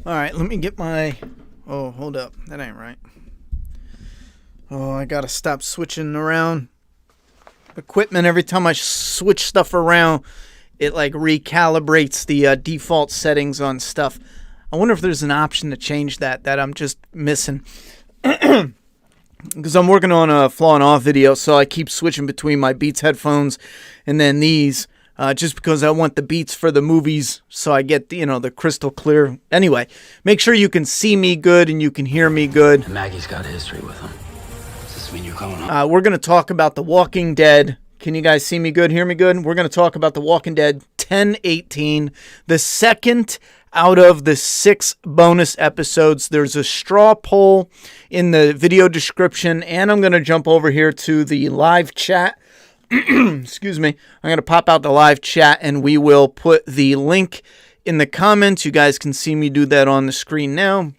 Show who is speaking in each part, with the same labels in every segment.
Speaker 1: All right, let me get my... Oh, hold up. That ain't right. Oh, I gotta stop switching around equipment. Every time I switch stuff around, it like recalibrates the default settings on stuff. I wonder if there's an option to change that I'm just missing. Because I'm working on a flaw and off video, so I keep switching between my Beats headphones and then these. Just because I want the beats for the movies, so I get the crystal clear. Anyway, make sure you can see me good and you can hear me good.
Speaker 2: And Maggie's got a history with him. Does this mean you're coming home?
Speaker 1: We're going to talk about The Walking Dead. Can you guys see me good, hear me good? We're going to talk about The Walking Dead 10/18, the second out of the 6 bonus episodes. There's a straw poll in the video description, and I'm going to jump over here to the live chat. Excuse me. I'm going to pop out the live chat and we will put the link in the comments. You guys can see me do that on the screen now.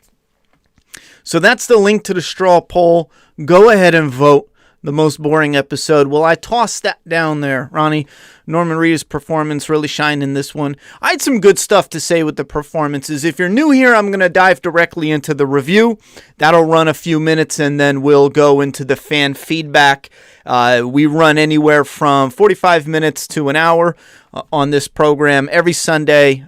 Speaker 1: So that's the link to the straw poll. Go ahead and vote. The most boring episode. Well, I tossed that down there, Ronnie. Norman Reedus' performance really shined in this one. I had some good stuff to say with the performances. If you're new here, I'm going to dive directly into the review. That'll run a few minutes, and then we'll go into the fan feedback. We run anywhere from 45 minutes to an hour on this program every Sunday,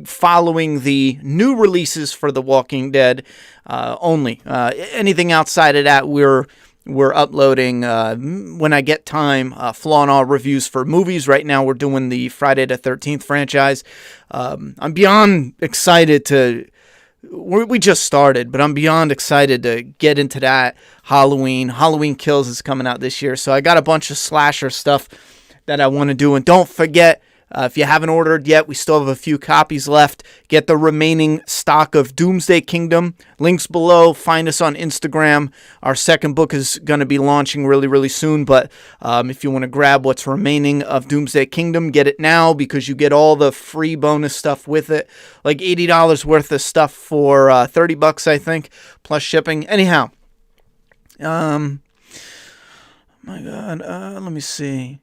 Speaker 1: following the new releases for The Walking Dead only. Anything outside of that, we're uploading, when I get time, flaw and all reviews for movies. Right now, we're doing the Friday the 13th franchise. I'm beyond excited to... We just started, but I'm beyond excited to get into that. Halloween Kills is coming out this year, so I got a bunch of slasher stuff that I want to do. And don't forget, if you haven't ordered yet, we still have a few copies left. Get the remaining stock of Doomsday Kingdom. Links below. Find us on Instagram. Our second book is going to be launching really, really soon. But if you want to grab what's remaining of Doomsday Kingdom, get it now because you get all the free bonus stuff with it. Like $80 worth of stuff for $30, I think, plus shipping. Anyhow. My God. Let me see.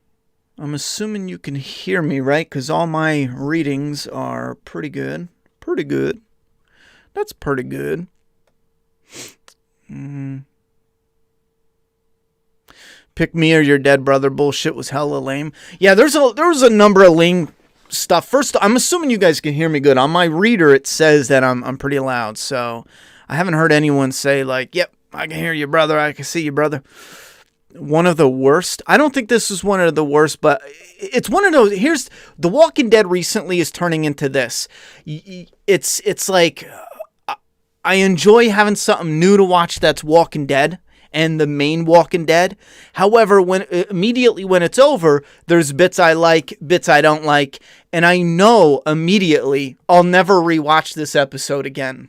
Speaker 1: I'm assuming you can hear me, right? Because all my readings are pretty good. Pretty good. That's pretty good. Pick me or your dead brother bullshit was hella lame. Yeah, there was a number of lame stuff. First, I'm assuming you guys can hear me good. On my reader, it says that I'm pretty loud. So I haven't heard anyone say like, yep, I can hear you, brother. I can see you, brother. One of the worst. I don't think this is one of the worst, but it's one of those. Here's The Walking Dead recently is turning into this. It's like I enjoy having something new to watch that's Walking Dead and the main Walking Dead. However, immediately when it's over, there's bits I like, bits I don't like, and I know immediately I'll never rewatch this episode again.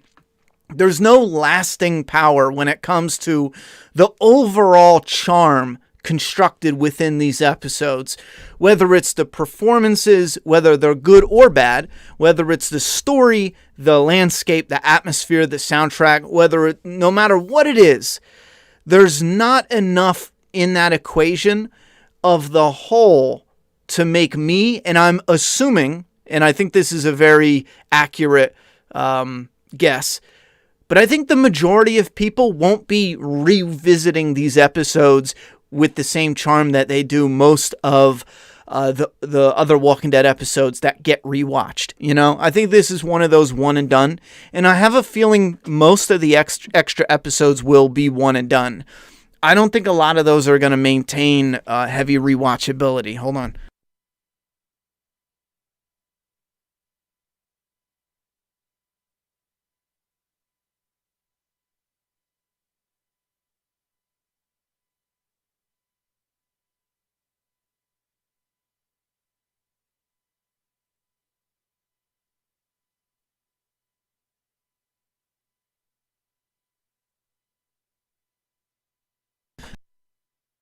Speaker 1: There's no lasting power when it comes to the overall charm constructed within these episodes. Whether it's the performances, whether they're good or bad, whether it's the story, the landscape, the atmosphere, the soundtrack, no matter what it is, there's not enough in that equation of the whole to make me, and I'm assuming, and I think this is a very accurate guess, but I think the majority of people won't be revisiting these episodes with the same charm that they do most of the other Walking Dead episodes that get rewatched. I think this is one of those one and done, and I have a feeling most of the extra episodes will be one and done. I don't think a lot of those are going to maintain heavy rewatchability. Hold on.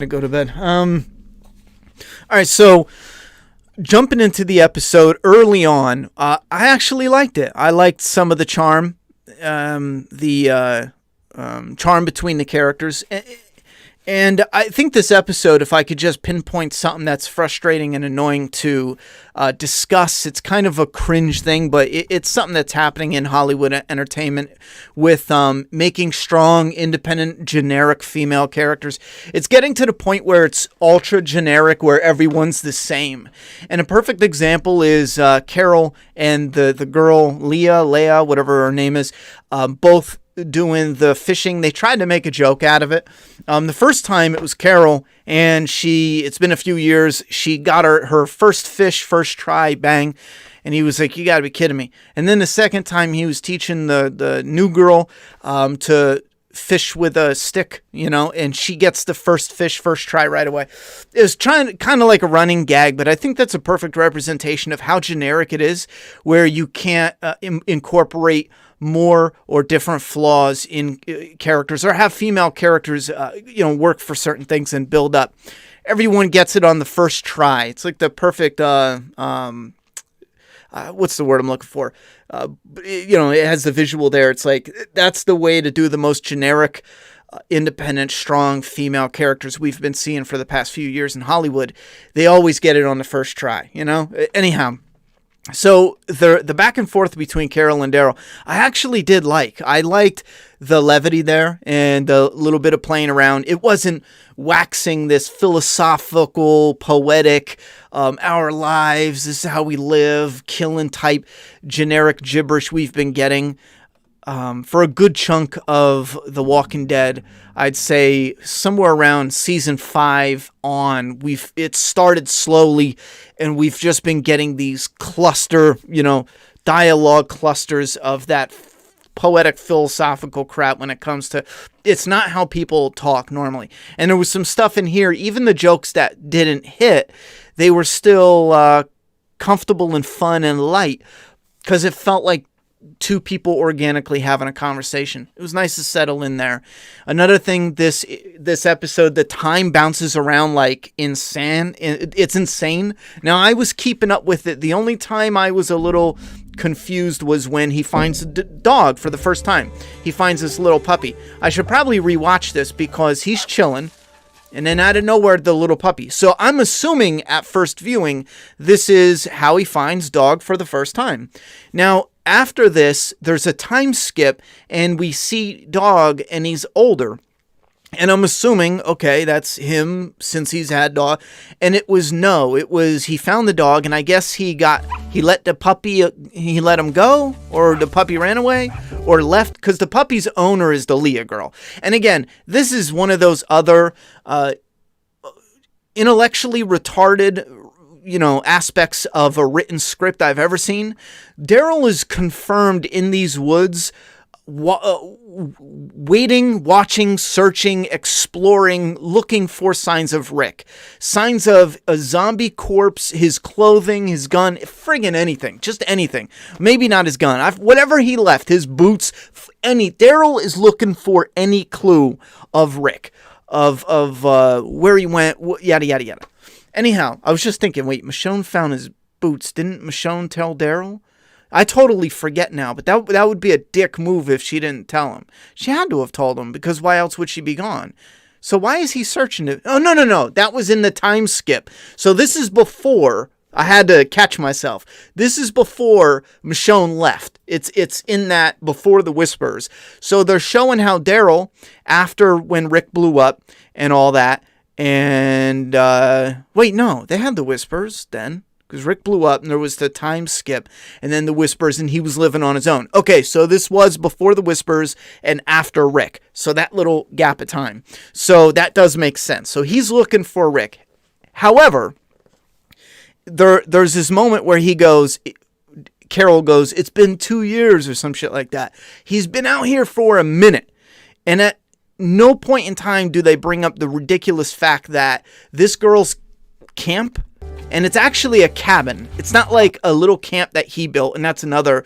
Speaker 1: To go to bed. All right, so jumping into the episode early on, I actually liked it. I liked some of the charm, charm between the characters, And I think this episode, if I could just pinpoint something that's frustrating and annoying to discuss, it's kind of a cringe thing, but it's something that's happening in Hollywood entertainment with making strong, independent, generic female characters. It's getting to the point where it's ultra generic, where everyone's the same. And a perfect example is Carol and the girl, Leah, whatever her name is, both doing the fishing. They tried to make a joke out of it. The first time it was Carol, and it's been a few years, she got her first fish, first try, bang. And he was like, you gotta be kidding me. And then the second time he was teaching the new girl to fish with a stick, and she gets the first fish, first try right away. It was kind of like a running gag, but I think that's a perfect representation of how generic it is, where you can't incorporate more or different flaws in characters, or have female characters, work for certain things and build up. Everyone gets it on the first try. It's like the perfect, what's the word I'm looking for? It has the visual there. It's like, that's the way to do the most generic, independent, strong female characters we've been seeing for the past few years in Hollywood. They always get it on the first try, Anyhow. So the back and forth between Carol and Daryl, I actually did like. I liked the levity there and a little bit of playing around. It wasn't waxing this philosophical, poetic, our lives, this is how we live, killing type generic gibberish we've been getting. For a good chunk of The Walking Dead, I'd say somewhere around season 5 on, it started slowly, and we've just been getting these dialogue clusters of that poetic philosophical crap when it comes to, it's not how people talk normally. And there was some stuff in here, even the jokes that didn't hit, they were still comfortable and fun and light, because it felt like two people organically having a conversation. It was nice to settle in there. Another thing, this episode, the time bounces around like insane. It's insane. Now, I was keeping up with it. The only time I was a little confused was when he finds a dog for the first time. He finds this little puppy. I should probably rewatch this because he's chilling, and then out of nowhere, the little puppy. So I'm assuming at first viewing, this is how he finds dog for the first time. Now, after this, there's a time skip, and we see dog, and he's older. And I'm assuming, okay, that's him since he's had dog. And it was he found the dog, and I guess he let the puppy, he let him go, or the puppy ran away, or left, because the puppy's owner is the Leah girl. And again, this is one of those other intellectually retarded aspects of a written script I've ever seen. Daryl is confirmed in these woods, waiting, watching, searching, exploring, looking for signs of Rick. Signs of a zombie corpse, his clothing, his gun, friggin' anything. Just anything. Maybe not his gun. Whatever he left, his boots, Daryl is looking for any clue of Rick, of where he went, yada, yada, yada. Anyhow, I was just thinking, wait, Michonne found his boots. Didn't Michonne tell Daryl? I totally forget now, but that would be a dick move if she didn't tell him. She had to have told him, because why else would she be gone? So why is he searching it? Oh, no. That was in the time skip. So this is before, I had to catch myself. This is before Michonne left. It's in that before the whispers. So they're showing how Daryl, after when Rick blew up and all that, and, wait, no, they had the whispers then, because Rick blew up and there was the time skip and then the whispers and he was living on his own. Okay, so this was before the whispers and after Rick. So that little gap of time. So that does make sense. So he's looking for Rick. However, there's this moment where Carol goes, it's been 2 years or some shit like that. He's been out here for a minute. And at no point in time do they bring up the ridiculous fact that this girl's camp, and it's actually a cabin. It's not like a little camp that he built, and that's another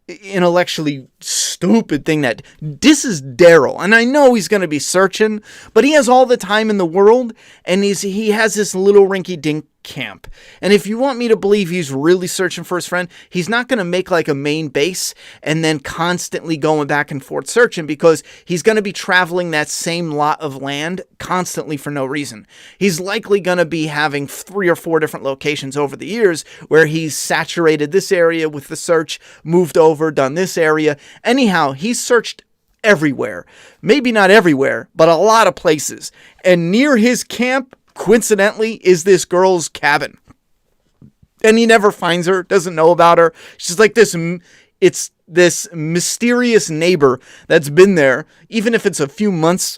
Speaker 1: intellectually stupid thing that this is Daryl. And I know he's going to be searching, but he has all the time in the world, and he has this little rinky-dink camp. And if you want me to believe he's really searching for his friend, he's not going to make like a main base and then constantly going back and forth searching, because he's going to be traveling that same lot of land constantly for no reason. He's likely going to be having 3 or 4 different locations over the years where he's saturated this area with the search, moved over, done this area. Anyhow, he's searched everywhere. Maybe not everywhere, but a lot of places. And near his camp, coincidentally, is this girl's cabin. And he never finds her, doesn't know about her. She's like it's this mysterious neighbor that's been there, even if it's a few months.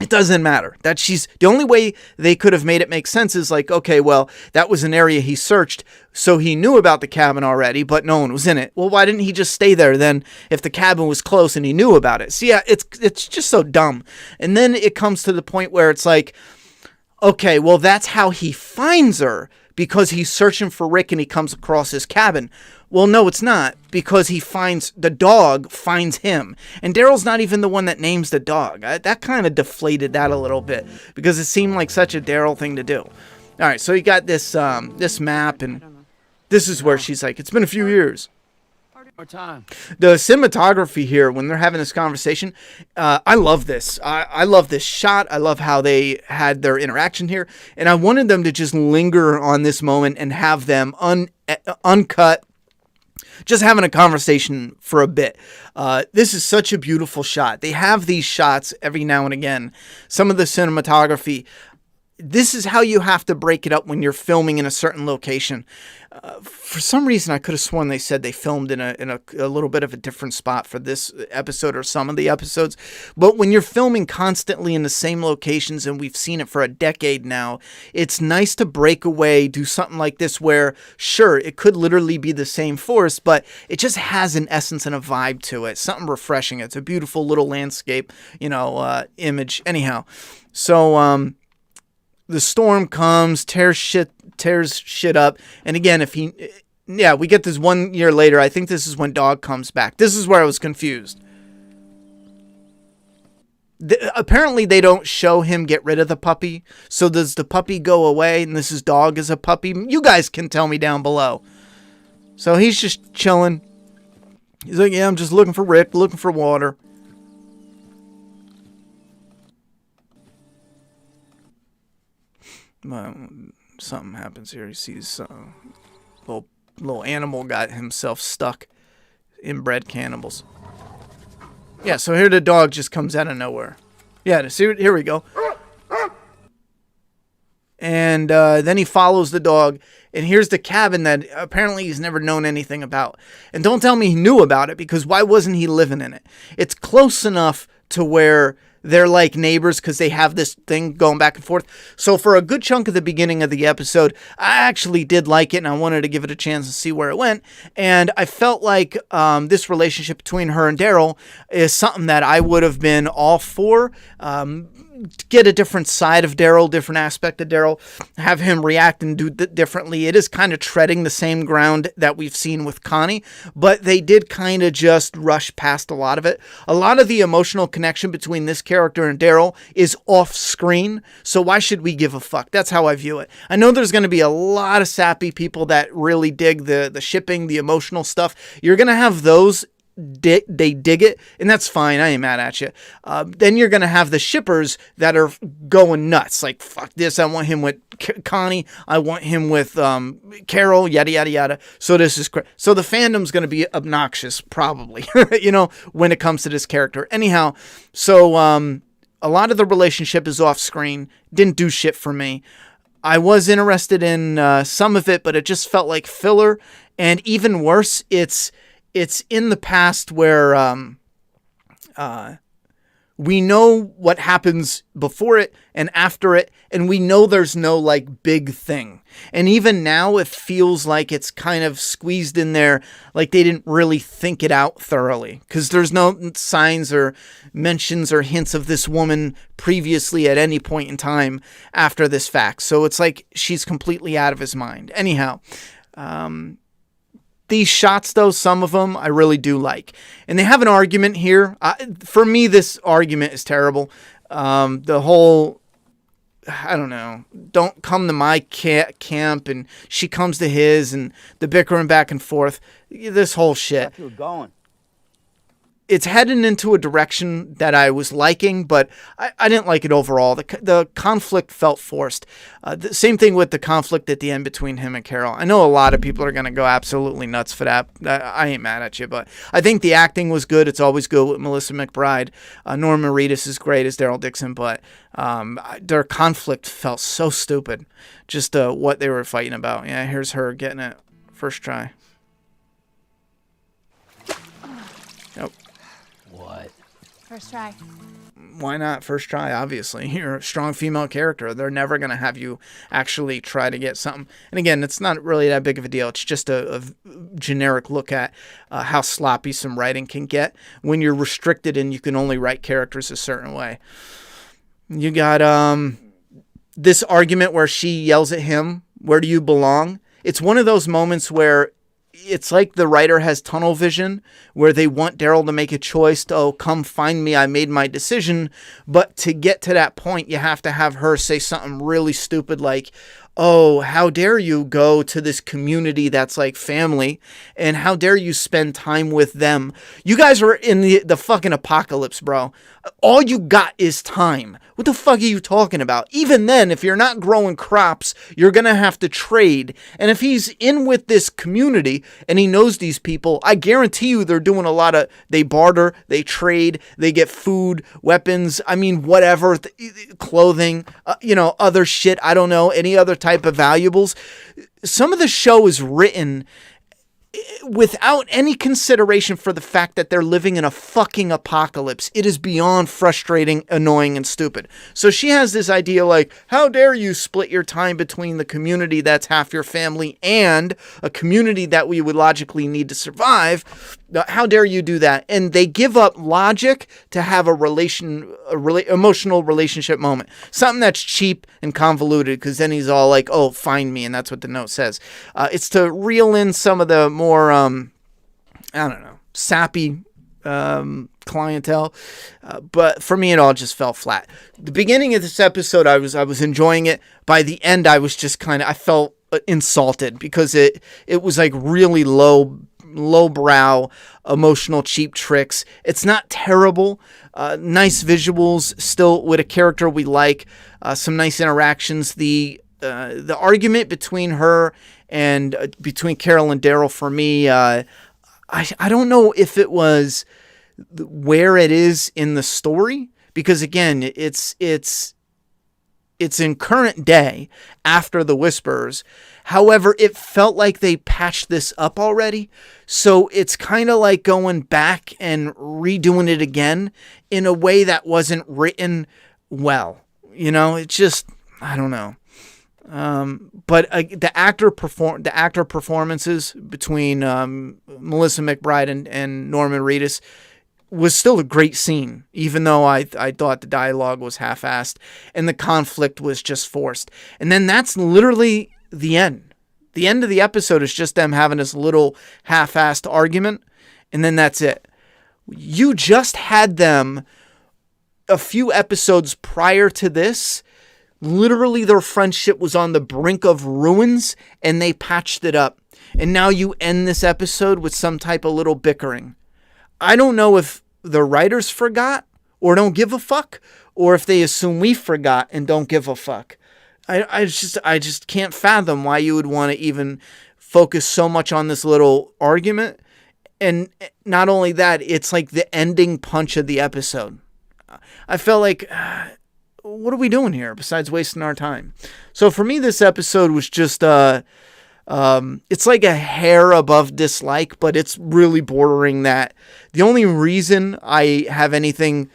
Speaker 1: It doesn't matter. That she's the only way they could have made it make sense is like, okay, well, that was an area he searched, so he knew about the cabin already, but no one was in it. Well, why didn't he just stay there then if the cabin was close and he knew about it? So yeah, it's just so dumb. And then it comes to the point where it's like, okay, well, that's how he finds her, because he's searching for Rick and he comes across his cabin. Well, no, it's not, because the dog finds him. And Daryl's not even the one that names the dog. That kind of deflated that a little bit, because it seemed like such a Daryl thing to do. All right, so you got this map, and this is where she's like, it's been a few years.
Speaker 2: Time.
Speaker 1: The cinematography here, when they're having this conversation, I love this. I love this shot. I love how they had their interaction here. And I wanted them to just linger on this moment and have them uncut, just having a conversation for a bit. This is such a beautiful shot. They have these shots every now and again. Some of the cinematography, this is how you have to break it up when you're filming in a certain location. For some reason, I could have sworn they said they filmed in a little bit of a different spot for this episode or some of the episodes. But when you're filming constantly in the same locations, and we've seen it for a decade now, it's nice to break away, do something like this where, sure, it could literally be the same forest, but it just has an essence and a vibe to it. Something refreshing. It's a beautiful little landscape, image. Anyhow, so the storm comes, tears shit up. And again, we get this 1 year later. I think this is when Dog comes back. This is where I was confused. Apparently they don't show him get rid of the puppy. So does the puppy go away and this is Dog as a puppy? You guys can tell me down below. So he's just chilling. He's like, yeah, I'm just looking for Rick, looking for water. Something happens here. He sees little animal got himself stuck. Inbred cannibals. Yeah, so here the dog just comes out of nowhere. Yeah, see, here we go. And then he follows the dog, and here's the cabin that apparently he's never known anything about. And don't tell me he knew about it, because why wasn't he living in it? It's close enough to where they're like neighbors, because they have this thing going back and forth. So for a good chunk of the beginning of the episode, I actually did like it, and I wanted to give it a chance to see where it went. And I felt like this relationship between her and Daryl is something that I would have been all for. Get a different side of Daryl, different aspect of Daryl, have him react and do differently. It is kind of treading the same ground that we've seen with Connie, but they did kind of just rush past a lot of it. A lot of the emotional connection between this character and Daryl is off screen, so why should we give a fuck? That's how I view it. I know there's going to be a lot of sappy people that really dig the shipping, the emotional stuff. You're going to have those. They dig it, and that's fine. I ain't mad at you. Then you're going to have the shippers that are going nuts. Like, fuck this. I want him with Connie. I want him with Carol, yada, yada, yada. So this is so the fandom's going to be obnoxious, probably, when it comes to this character. Anyhow, so a lot of the relationship is off screen. Didn't do shit for me. I was interested in some of it, but it just felt like filler. And even worse, it's in the past where we know what happens before it and after it, and we know there's no like big thing. And even now it feels like it's kind of squeezed in there, like they didn't really think it out thoroughly, because there's no signs or mentions or hints of this woman previously at any point in time after this fact. So it's like she's completely out of his mind. Anyhow, these shots, though, some of them I really do like. And they have an argument here. For me, this argument is terrible. The whole I don't know, don't come to my camp, and she comes to his, and the bickering back and forth, this whole shit.
Speaker 3: You were going.
Speaker 1: It's heading into a direction that I was liking, but I didn't like it overall. The conflict felt forced. The same thing with the conflict at the end between him and Carol. I know a lot of people are going to go absolutely nuts for that. I ain't mad at you, but I think the acting was good. It's always good with Melissa McBride. Norman Reedus is great as Daryl Dixon, but their conflict felt so stupid. Just what they were fighting about. Yeah, here's her getting it. First try. Nope.
Speaker 2: What?
Speaker 4: First try.
Speaker 1: Why not first try? Obviously, you're a strong female character. They're never going to have you actually try to get something. And again, it's not really that big of a deal. It's just a generic look at how sloppy some writing can get when you're restricted and you can only write characters a certain way. You got this argument where she yells at him, "Where do you belong?" It's one of those moments where it's like the writer has tunnel vision, where they want Daryl to make a choice to, oh, come find me, I made my decision. But to get to that point, you have to have her say something really stupid like, oh, how dare you go to this community that's like family, and how dare you spend time with them? You guys are in the fucking apocalypse, bro. All you got is time. What the fuck are you talking about? Even then, if you're not growing crops, you're going to have to trade. And if he's in with this community and he knows these people, I guarantee you they're doing a lot of, they barter, they trade, they get food, weapons, I mean, whatever, clothing, other shit, I don't know, any other type of valuables. Some of the show is written without any consideration for the fact that they're living in a fucking apocalypse. It is beyond frustrating, annoying, and stupid. So she has this idea like, how dare you split your time between the community that's half your family and a community that we would logically need to survive? How dare you do that? And they give up logic to have emotional relationship moment. Something that's cheap and convoluted, because then he's all like, oh, find me, and that's what the note says. It's to reel in some of the more, sappy clientele. But for me, it all just fell flat. The beginning of this episode, I was enjoying it. By the end, I was just I felt insulted, because it was like really lowbrow, emotional, cheap tricks. It's not terrible. Nice visuals, still with a character we like. Some nice interactions. The argument between her and between Carol and Daryl, for me, I don't know if it was where it is in the story, because again, it's in current day after the Whispers. However, it felt like they patched this up already. So it's kind of like going back and redoing it again in a way that wasn't written well. It's just, I don't know. But the actor performances between Melissa McBride and Norman Reedus was still a great scene, even though I thought the dialogue was half-assed and the conflict was just forced. And then that's literally the end. The end of the episode is just them having this little half-assed argument, and then that's it. You just had them a few episodes prior to this. Literally, their friendship was on the brink of ruins, and they patched it up. And now you end this episode with some type of little bickering. I don't know if the writers forgot or don't give a fuck, or if they assume we forgot and don't give a fuck. I just can't fathom why you would want to even focus so much on this little argument. And not only that, it's like the ending punch of the episode. I felt like, what are we doing here besides wasting our time? So for me, this episode was just, it's like a hair above dislike, but it's really bordering that. The only reason I have anything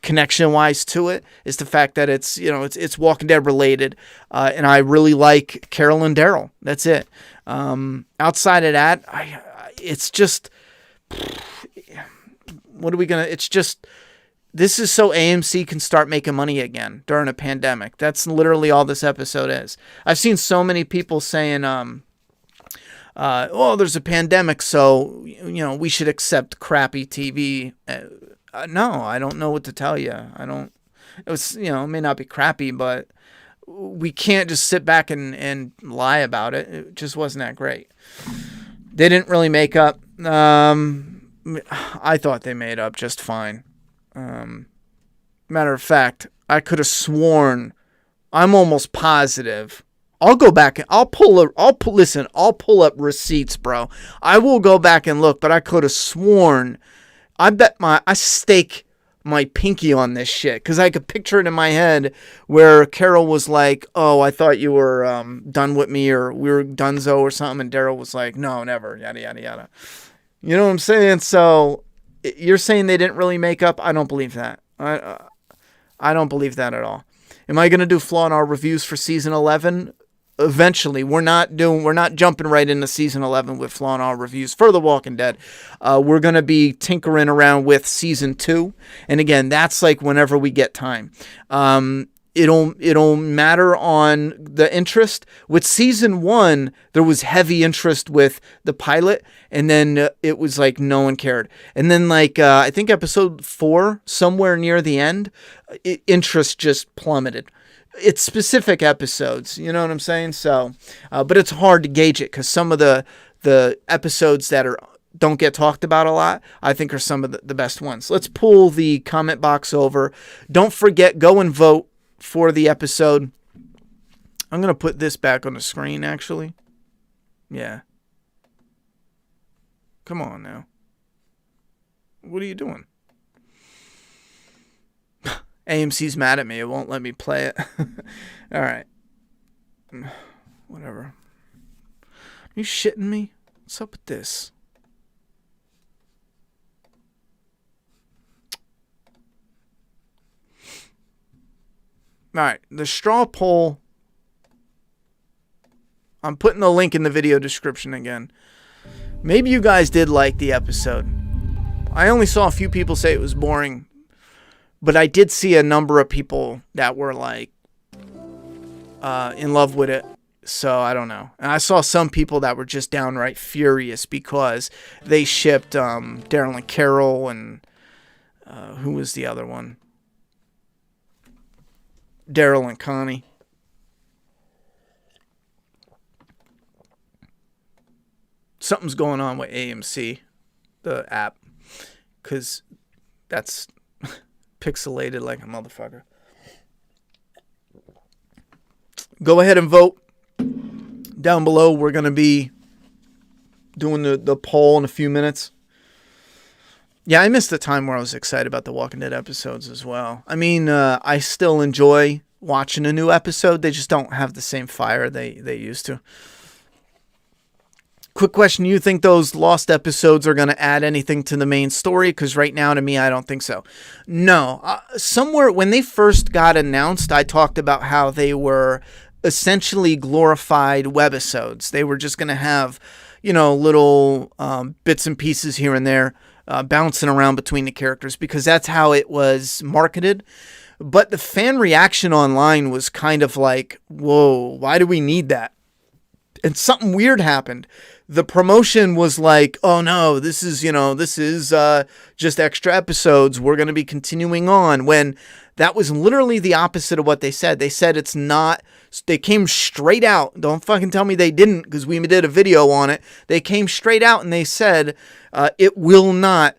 Speaker 1: connection-wise to it is the fact that it's Walking Dead related, and I really like Carol and Daryl. That's it. Outside of that, it's just, what are we gonna? It's just, this is so AMC can start making money again during a pandemic. That's literally all this episode is. I've seen so many people saying, there's a pandemic, so we should accept crappy TV. No, I don't know what to tell you. It may not be crappy, but we can't just sit back and lie about it. It just wasn't that great. They didn't really make up. I thought they made up just fine. Matter of fact, I could have sworn, I'm almost positive. I'll go back and I'll pull up receipts, bro. I will go back and look, but I could have sworn, I stake my pinky on this shit, because I could picture it in my head where Carol was like, oh, I thought you were done with me, or we were donezo or something, and Daryl was like, no, never, yada, yada, yada. You know what I'm saying? So you're saying they didn't really make up? I don't believe that. I don't believe that at all. Am I going to do flaw in our reviews for season 11? Eventually. We're not jumping right into season 11 with flaw in our reviews for The Walking Dead. We're going to be tinkering around with season 2. And again, that's like whenever we get time. It'll matter on the interest. With season 1, there was heavy interest with the pilot, and then it was like no one cared. And then like I think episode 4, somewhere near the end, interest just plummeted. It's specific episodes, you know what I'm saying? So, but it's hard to gauge it, because some of the episodes that don't get talked about a lot, I think are some of the best ones. Let's pull the comment box over. Don't forget, go and vote for the episode. I'm going to put this back on the screen, actually. Yeah. Come on now. What are you doing? AMC's mad at me. It won't let me play it. All right. Whatever. Are you shitting me? What's up with this? All right. The straw poll. I'm putting the link in the video description again. Maybe you guys did like the episode. I only saw a few people say it was boring, but I did see a number of people that were like in love with it. So I don't know. And I saw some people that were just downright furious because they shipped Daryl and Carol, and who was the other one? Daryl and Connie. Something's going on with AMC, the app, because that's pixelated like a motherfucker. Go ahead and vote down below. We're going to be doing the poll in a few minutes. Yeah, I missed the time where I was excited about the Walking Dead episodes as well. I mean, I still enjoy watching a new episode. They just don't have the same fire they used to. Quick question. You think those lost episodes are going to add anything to the main story? Because right now, to me, I don't think so. No. Somewhere when they first got announced, I talked about how they were essentially glorified webisodes. They were just going to have, little bits and pieces here and there bouncing around between the characters, because that's how it was marketed. But the fan reaction online was kind of like, whoa, why do we need that? And something weird happened. The promotion was like, oh no, this is just extra episodes. We're going to be continuing on, when that was literally the opposite of what they said. They said it's not, they came straight out. Don't fucking tell me they didn't, because we did a video on it. They came straight out and they said it will not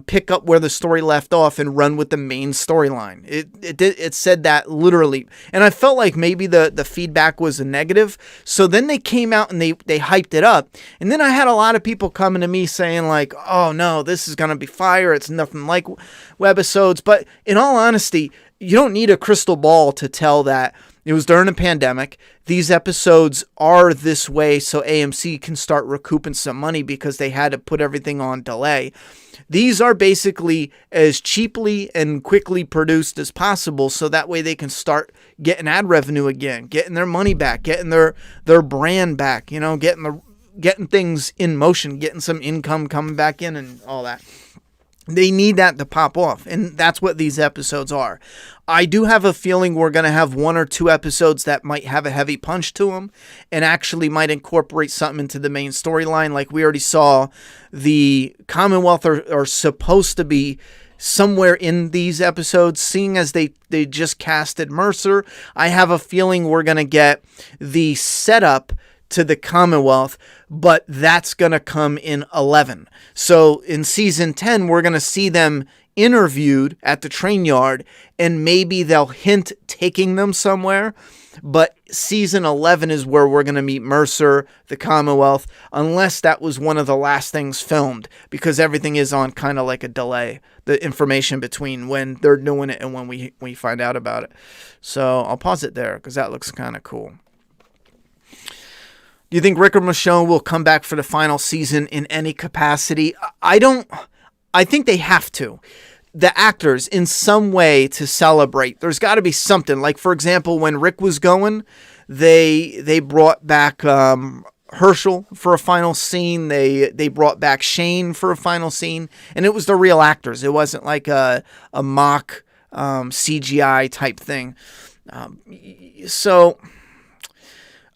Speaker 1: pick up where the story left off and run with the main storyline. It said that literally. And I felt like maybe the feedback was a negative. So then they came out and they hyped it up. And then I had a lot of people coming to me saying like, oh no, this is going to be fire. It's nothing like webisodes. But in all honesty, you don't need a crystal ball to tell that it was during a pandemic. These episodes are this way so AMC can start recouping some money, because they had to put everything on delay. These are basically as cheaply and quickly produced as possible, so that way they can start getting ad revenue again, getting their money back, getting their brand back, getting things in motion, getting some income coming back in and all that. They need that to pop off, and that's what these episodes are. I do have a feeling we're going to have 1 or 2 episodes that might have a heavy punch to them and actually might incorporate something into the main storyline. Like we already saw, the Commonwealth are supposed to be somewhere in these episodes, seeing as they just casted Mercer. I have a feeling we're going to get the setup to the Commonwealth, but that's going to come in 11. So in season 10, we're going to see them interviewed at the train yard, and maybe they'll hint taking them somewhere. But season 11 is where we're going to meet Mercer, the Commonwealth, unless that was one of the last things filmed, because everything is on kind of like a delay, the information between when they're doing it and when we find out about it. So I'll pause it there because that looks kind of cool. Do you think Rick or Michonne will come back for the final season in any capacity? I think they have to. The actors, in some way, to celebrate. There's got to be something. Like, for example, when Rick was going, they brought back Herschel for a final scene. They brought back Shane for a final scene. And it was the real actors. It wasn't like a mock CGI type thing. So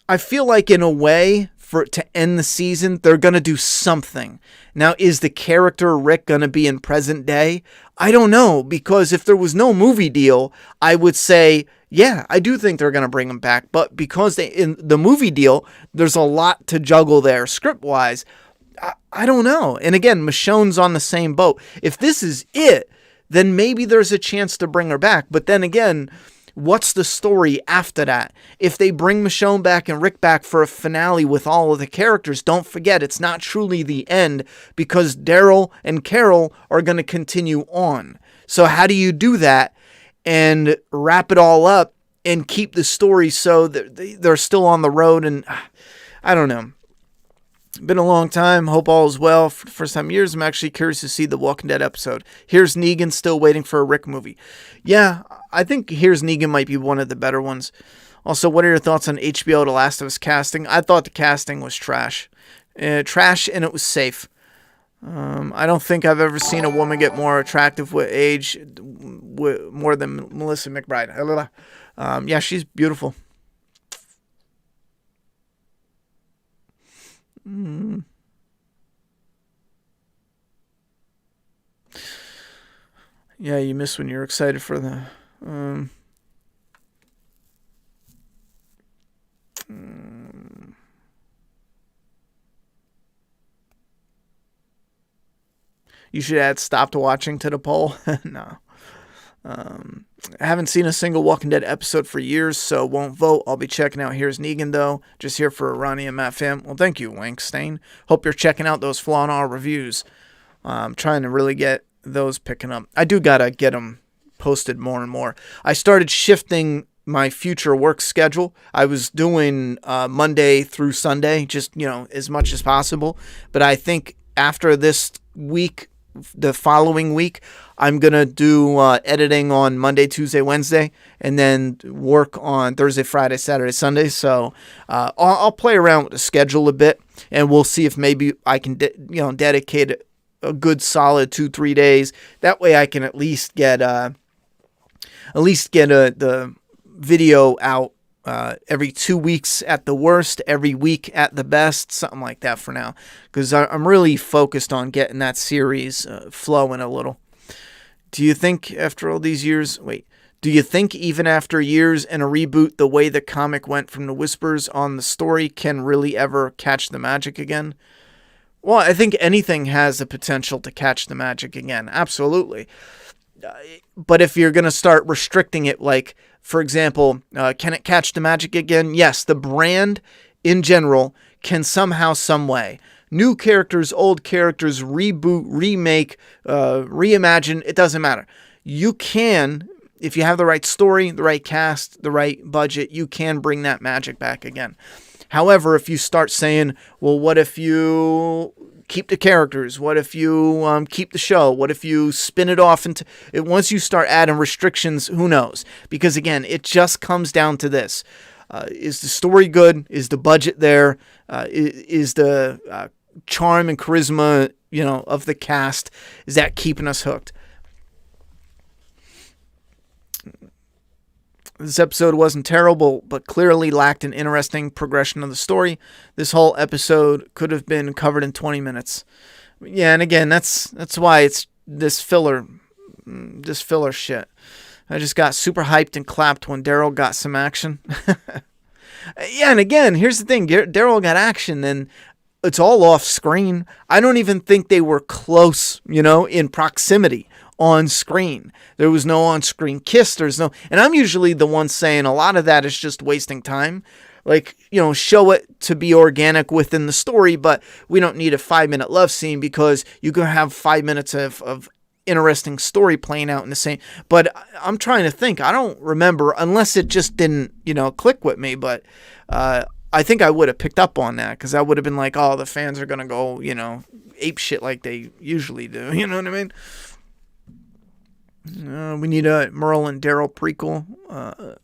Speaker 1: I feel like, in a way, to end the season, they're going to do something. Now, is the character Rick going to be in present day? I don't know, because if there was no movie deal, I would say, yeah, I do think they're going to bring him back. But because in the movie deal, there's a lot to juggle there script-wise, I don't know. And again, Michonne's on the same boat. If this is it, then maybe there's a chance to bring her back. But then again, what's the story after that? If they bring Michonne back and Rick back for a finale with all of the characters, don't forget, it's not truly the end, because Daryl and Carol are going to continue on. So how do you do that and wrap it all up and keep the story so that they're still on the road? And I don't know. Been a long time. Hope all is well. For the first time in years, I'm actually curious to see the Walking Dead episode. Here's Negan, still waiting for a Rick movie. Yeah, I think Here's Negan might be one of the better ones. Also, what are your thoughts on HBO The Last of Us casting? I thought the casting was trash. Trash, and it was safe. I don't think I've ever seen a woman get more attractive with age, more than Melissa McBride. Yeah, she's beautiful. Yeah, you miss when you're excited for the You should add stopped watching to the poll. No. I haven't seen a single Walking Dead episode for years, so won't vote. I'll be checking out Here's Negan, though. Just here for Ronnie and Matt fam. Well, thank you, Wankstain. Hope you're checking out those Flaw and All reviews. I'm trying to really get those picking up. I do got to get them posted more and more. I started shifting my future work schedule. I was doing Monday through Sunday, just, as much as possible. But I think after this week, the following week, I'm going to do editing on Monday, Tuesday, Wednesday, and then work on Thursday, Friday, Saturday, Sunday. So I'll play around with the schedule a bit, and we'll see if maybe I can dedicate a good solid 2-3 days. That way I can at least get the video out every 2 weeks at the worst, every week at the best, something like that for now. Because I'm really focused on getting that series flowing a little. Do you think after all these years, do you think even after years and a reboot, the way the comic went from the whispers on the story can really ever catch the magic again? Well, I think anything has the potential to catch the magic again. Absolutely. But if you're going to start restricting it, like, for example, can it catch the magic again? Yes, the brand in general can somehow, some way. New characters, old characters, reboot, remake, reimagine, it doesn't matter. You can, if you have the right story, the right cast, the right budget, you can bring that magic back again. However, if you start saying, well, what if you keep the characters? What if you keep the show? What if you spin it off into it? Once you start adding restrictions, who knows? Because again, it just comes down to this. Is the story good? Is the budget there? Is the charm and charisma, of the cast, is that keeping us hooked? This episode wasn't terrible, but clearly lacked an interesting progression of the story. This whole episode could have been covered in 20 minutes. Yeah, and again, that's why it's this filler Just filler shit. I just got super hyped and clapped when Daryl got some action. Yeah, and again, here's the thing. Daryl got action, and it's all off screen. I don't even think they were close, in proximity on screen. There was no on-screen kiss. There's no, and I'm usually the one saying a lot of that is just wasting time. Like, show it to be organic within the story, but we don't need a 5-minute love scene because you can have 5 minutes of interesting story playing out in the same. But I'm trying to think. I don't remember, unless it just didn't, click with me. But I think I would have picked up on that, because I would have been like, oh, the fans are going to go, ape shit like they usually do. You know what I mean? We need a Merle and Daryl prequel.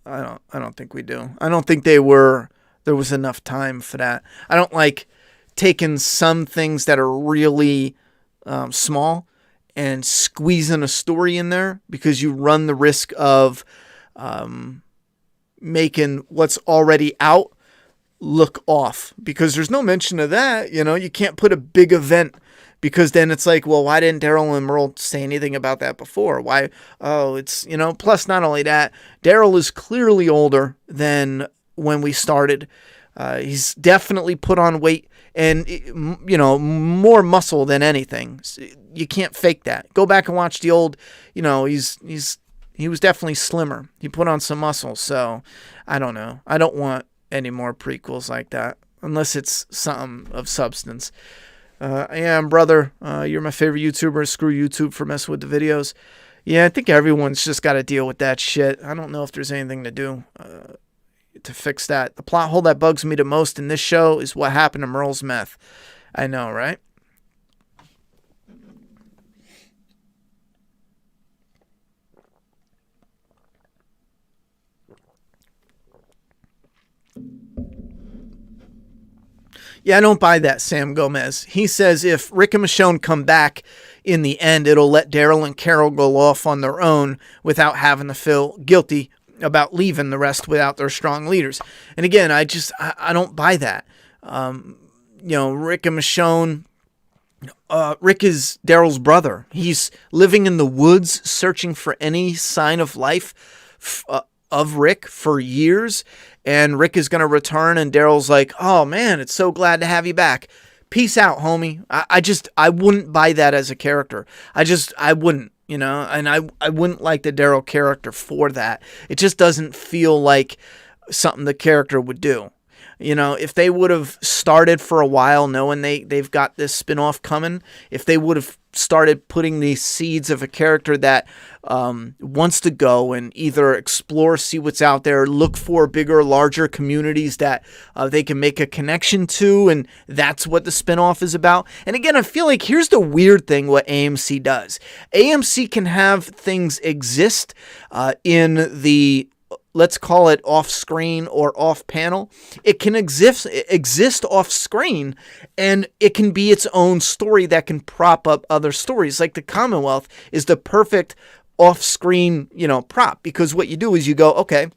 Speaker 1: I don't think we do. I don't think there was enough time for that. I don't like taking some things that are really small and squeezing a story in there, because you run the risk of making what's already out look off, because there's no mention of that. You can't put a big event, because then it's like, well, why didn't Daryl and Merle say anything about that before? Why? Oh, it's, plus not only that, Daryl is clearly older than when we started. He's definitely put on weight and, more muscle than anything. You can't fake that. Go back and watch the old, he was definitely slimmer. He put on some muscle. So I don't know. I don't want any more prequels like that, unless it's something of substance. Brother, you're my favorite YouTuber. Screw YouTube for messing with the videos. Yeah, I think everyone's just got to deal with that shit. I don't know if there's anything to do to fix that. The plot hole that bugs me the most in this show is what happened to Merle's meth. I know, right? Yeah, I don't buy that, Sam Gomez. He says if Rick and Michonne come back in the end, it'll let Daryl and Carol go off on their own without having to feel guilty about leaving the rest without their strong leaders. And again, I don't buy that. Rick and Michonne, Rick is Daryl's brother. He's living in the woods searching for any sign of life of Rick for years. And Rick is going to return, and Daryl's like, oh man, it's so glad to have you back. Peace out, homie. I wouldn't buy that as a character. I wouldn't, and I wouldn't like the Daryl character for that. It just doesn't feel like something the character would do. If they would have started for a while knowing they've got this spinoff coming, if they would have started putting these seeds of a character that wants to go and either explore, see what's out there, look for bigger, larger communities that they can make a connection to, and that's what the spinoff is about. And again, I feel like here's the weird thing what AMC does. AMC can have things exist in the, let's call it off screen or off panel. It can exist off screen, and it can be its own story that can prop up other stories. Like the Commonwealth is the perfect off screen, prop, because what you do is you go, okay,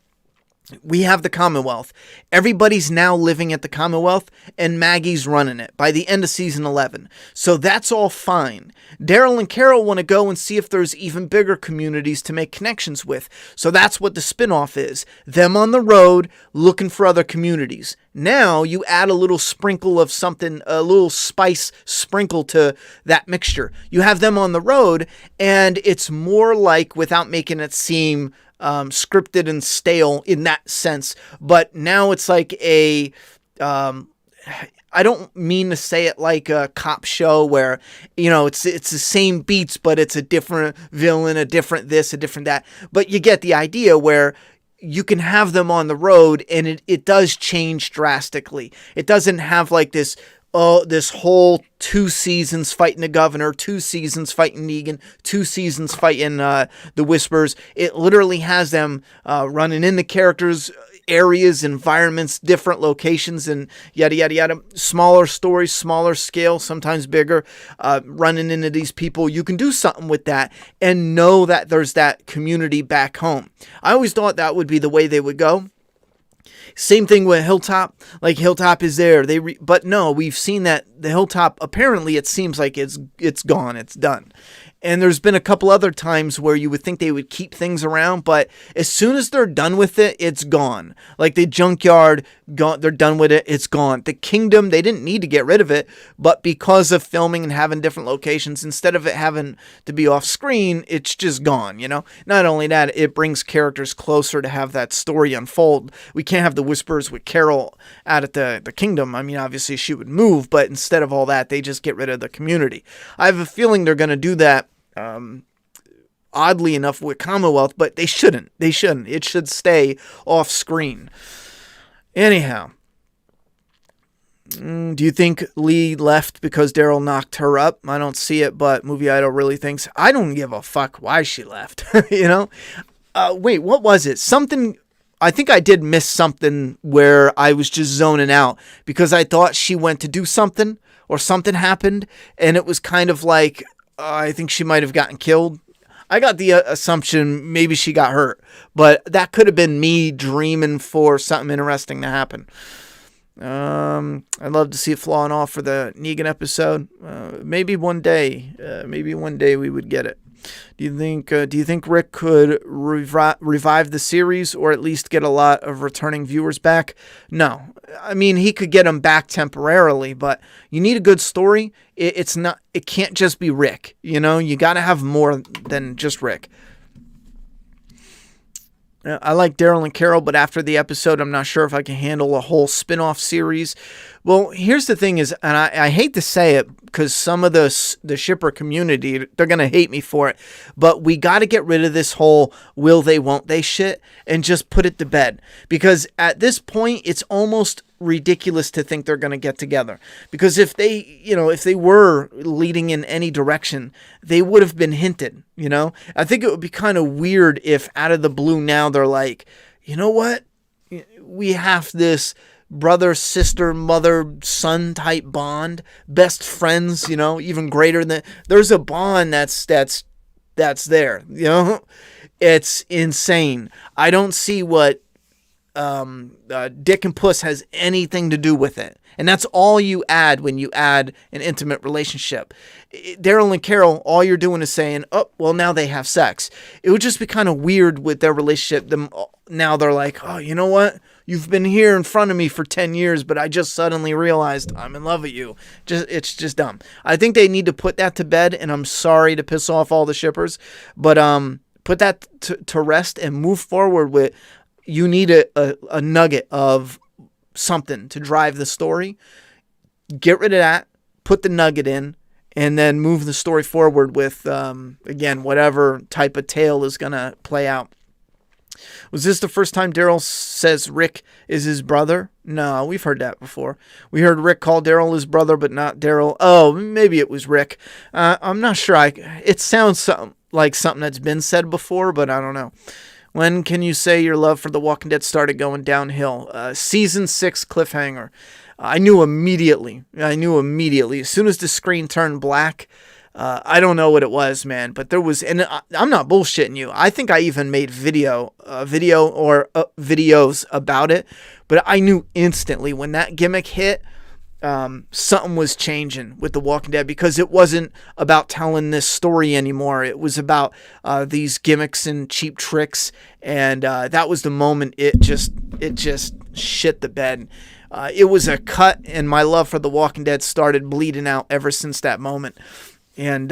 Speaker 1: we have the Commonwealth. Everybody's now living at the Commonwealth, and Maggie's running it by the end of season 11. So that's all fine. Daryl and Carol want to go and see if there's even bigger communities to make connections with. So that's what the spinoff is. Them on the road looking for other communities. Now you add a little sprinkle of something, a little spice sprinkle to that mixture. You have them on the road, and it's more like, without making it seem scripted and stale in that sense, but now it's like a I don't mean to say it like a cop show where it's the same beats, but it's a different villain, a different this, a different that, but you get the idea where you can have them on the road, and it does change drastically. It doesn't have like this whole 2 seasons fighting the governor, 2 seasons fighting Negan, 2 seasons fighting the Whispers. It literally has them running in the characters, areas, environments, different locations, and yada, yada, yada. Smaller stories, smaller scale, sometimes bigger, running into these people. You can do something with that and know that there's that community back home. I always thought that would be the way they would go. Same thing with Hilltop. Like, Hilltop is there. But no, we've seen that the Hilltop, apparently it seems like it's gone. It's done. And there's been a couple other times where you would think they would keep things around, but as soon as they're done with it, it's gone. Like the junkyard, gone, they're done with it, it's gone. The kingdom, they didn't need to get rid of it, but because of filming and having different locations, instead of it having to be off screen, it's just gone, you know? Not only that, it brings characters closer to have that story unfold. We can't have the Whispers with Carol out at the kingdom. I mean, obviously she would move, but instead of all that, they just get rid of the community. I have a feeling they're going to do that oddly enough with Commonwealth, but they shouldn't. They shouldn't. It should stay off screen. Anyhow, do you think Lee left because Daryl knocked her up? I don't see it, but Movie Idol really thinks. I don't give a fuck why she left. You know? Wait, what was it? Something. I think I did miss something where I was just zoning out because I thought she went to do something or something happened, and it was kind of like I think she might have gotten killed. I got the assumption maybe she got hurt, but that could have been me dreaming for something interesting to happen. I'd love to see it flying off for the Negan episode. Maybe one day we would get it. Do you think Rick could revive the series or at least get a lot of returning viewers back? No. I mean, he could get them back temporarily, but you need a good story. It can't just be Rick, you know? You got to have more than just Rick. I like Daryl and Carol, but after the episode, I'm not sure if I can handle a whole spin-off series. Well, here's the thing is, and I hate to say it because some of the shipper community, they're going to hate me for it, but we got to get rid of this whole will they, won't they shit and just put it to bed. Because at this point, it's almost ridiculous to think they're going to get together. Because if they were leading in any direction, they would have been hinted, you know? I think it would be kind of weird if out of the blue now they're like, you know what? We have this brother, sister, mother, son type bond, best friends, you know, even greater than there's a bond that's there, you know? It's insane. I don't see what Dick and Puss has anything to do with it. And that's all you add when you add an intimate relationship. Daryl and Carol, all you're doing is saying, oh, well, now they have sex. It would just be kind of weird with their relationship. Now they're like, oh, you know what? You've been here in front of me for 10 years, but I just suddenly realized I'm in love with you. It's just dumb. I think they need to put that to bed, and I'm sorry to piss off all the shippers, but put that to rest and move forward with. You need a nugget of something to drive the story. Get rid of that, put the nugget in, and then move the story forward with, again, whatever type of tale is going to play out. Was this the first time Daryl says Rick is his brother? No, we've heard that before. We heard Rick call Daryl his brother, but not Daryl. Oh, maybe it was Rick. I'm not sure. It sounds like something that's been said before, but I don't know. When can you say your love for The Walking Dead started going downhill? Season 6 cliffhanger. I knew immediately. As soon as the screen turned black, I don't know what it was, man. But there was, and I'm not bullshitting you. I think I even made videos about it. But I knew instantly when that gimmick hit, something was changing with The Walking Dead because it wasn't about telling this story anymore. It was about these gimmicks and cheap tricks, and that was the moment it just shit the bed. It was a cut, and my love for The Walking Dead started bleeding out ever since that moment. And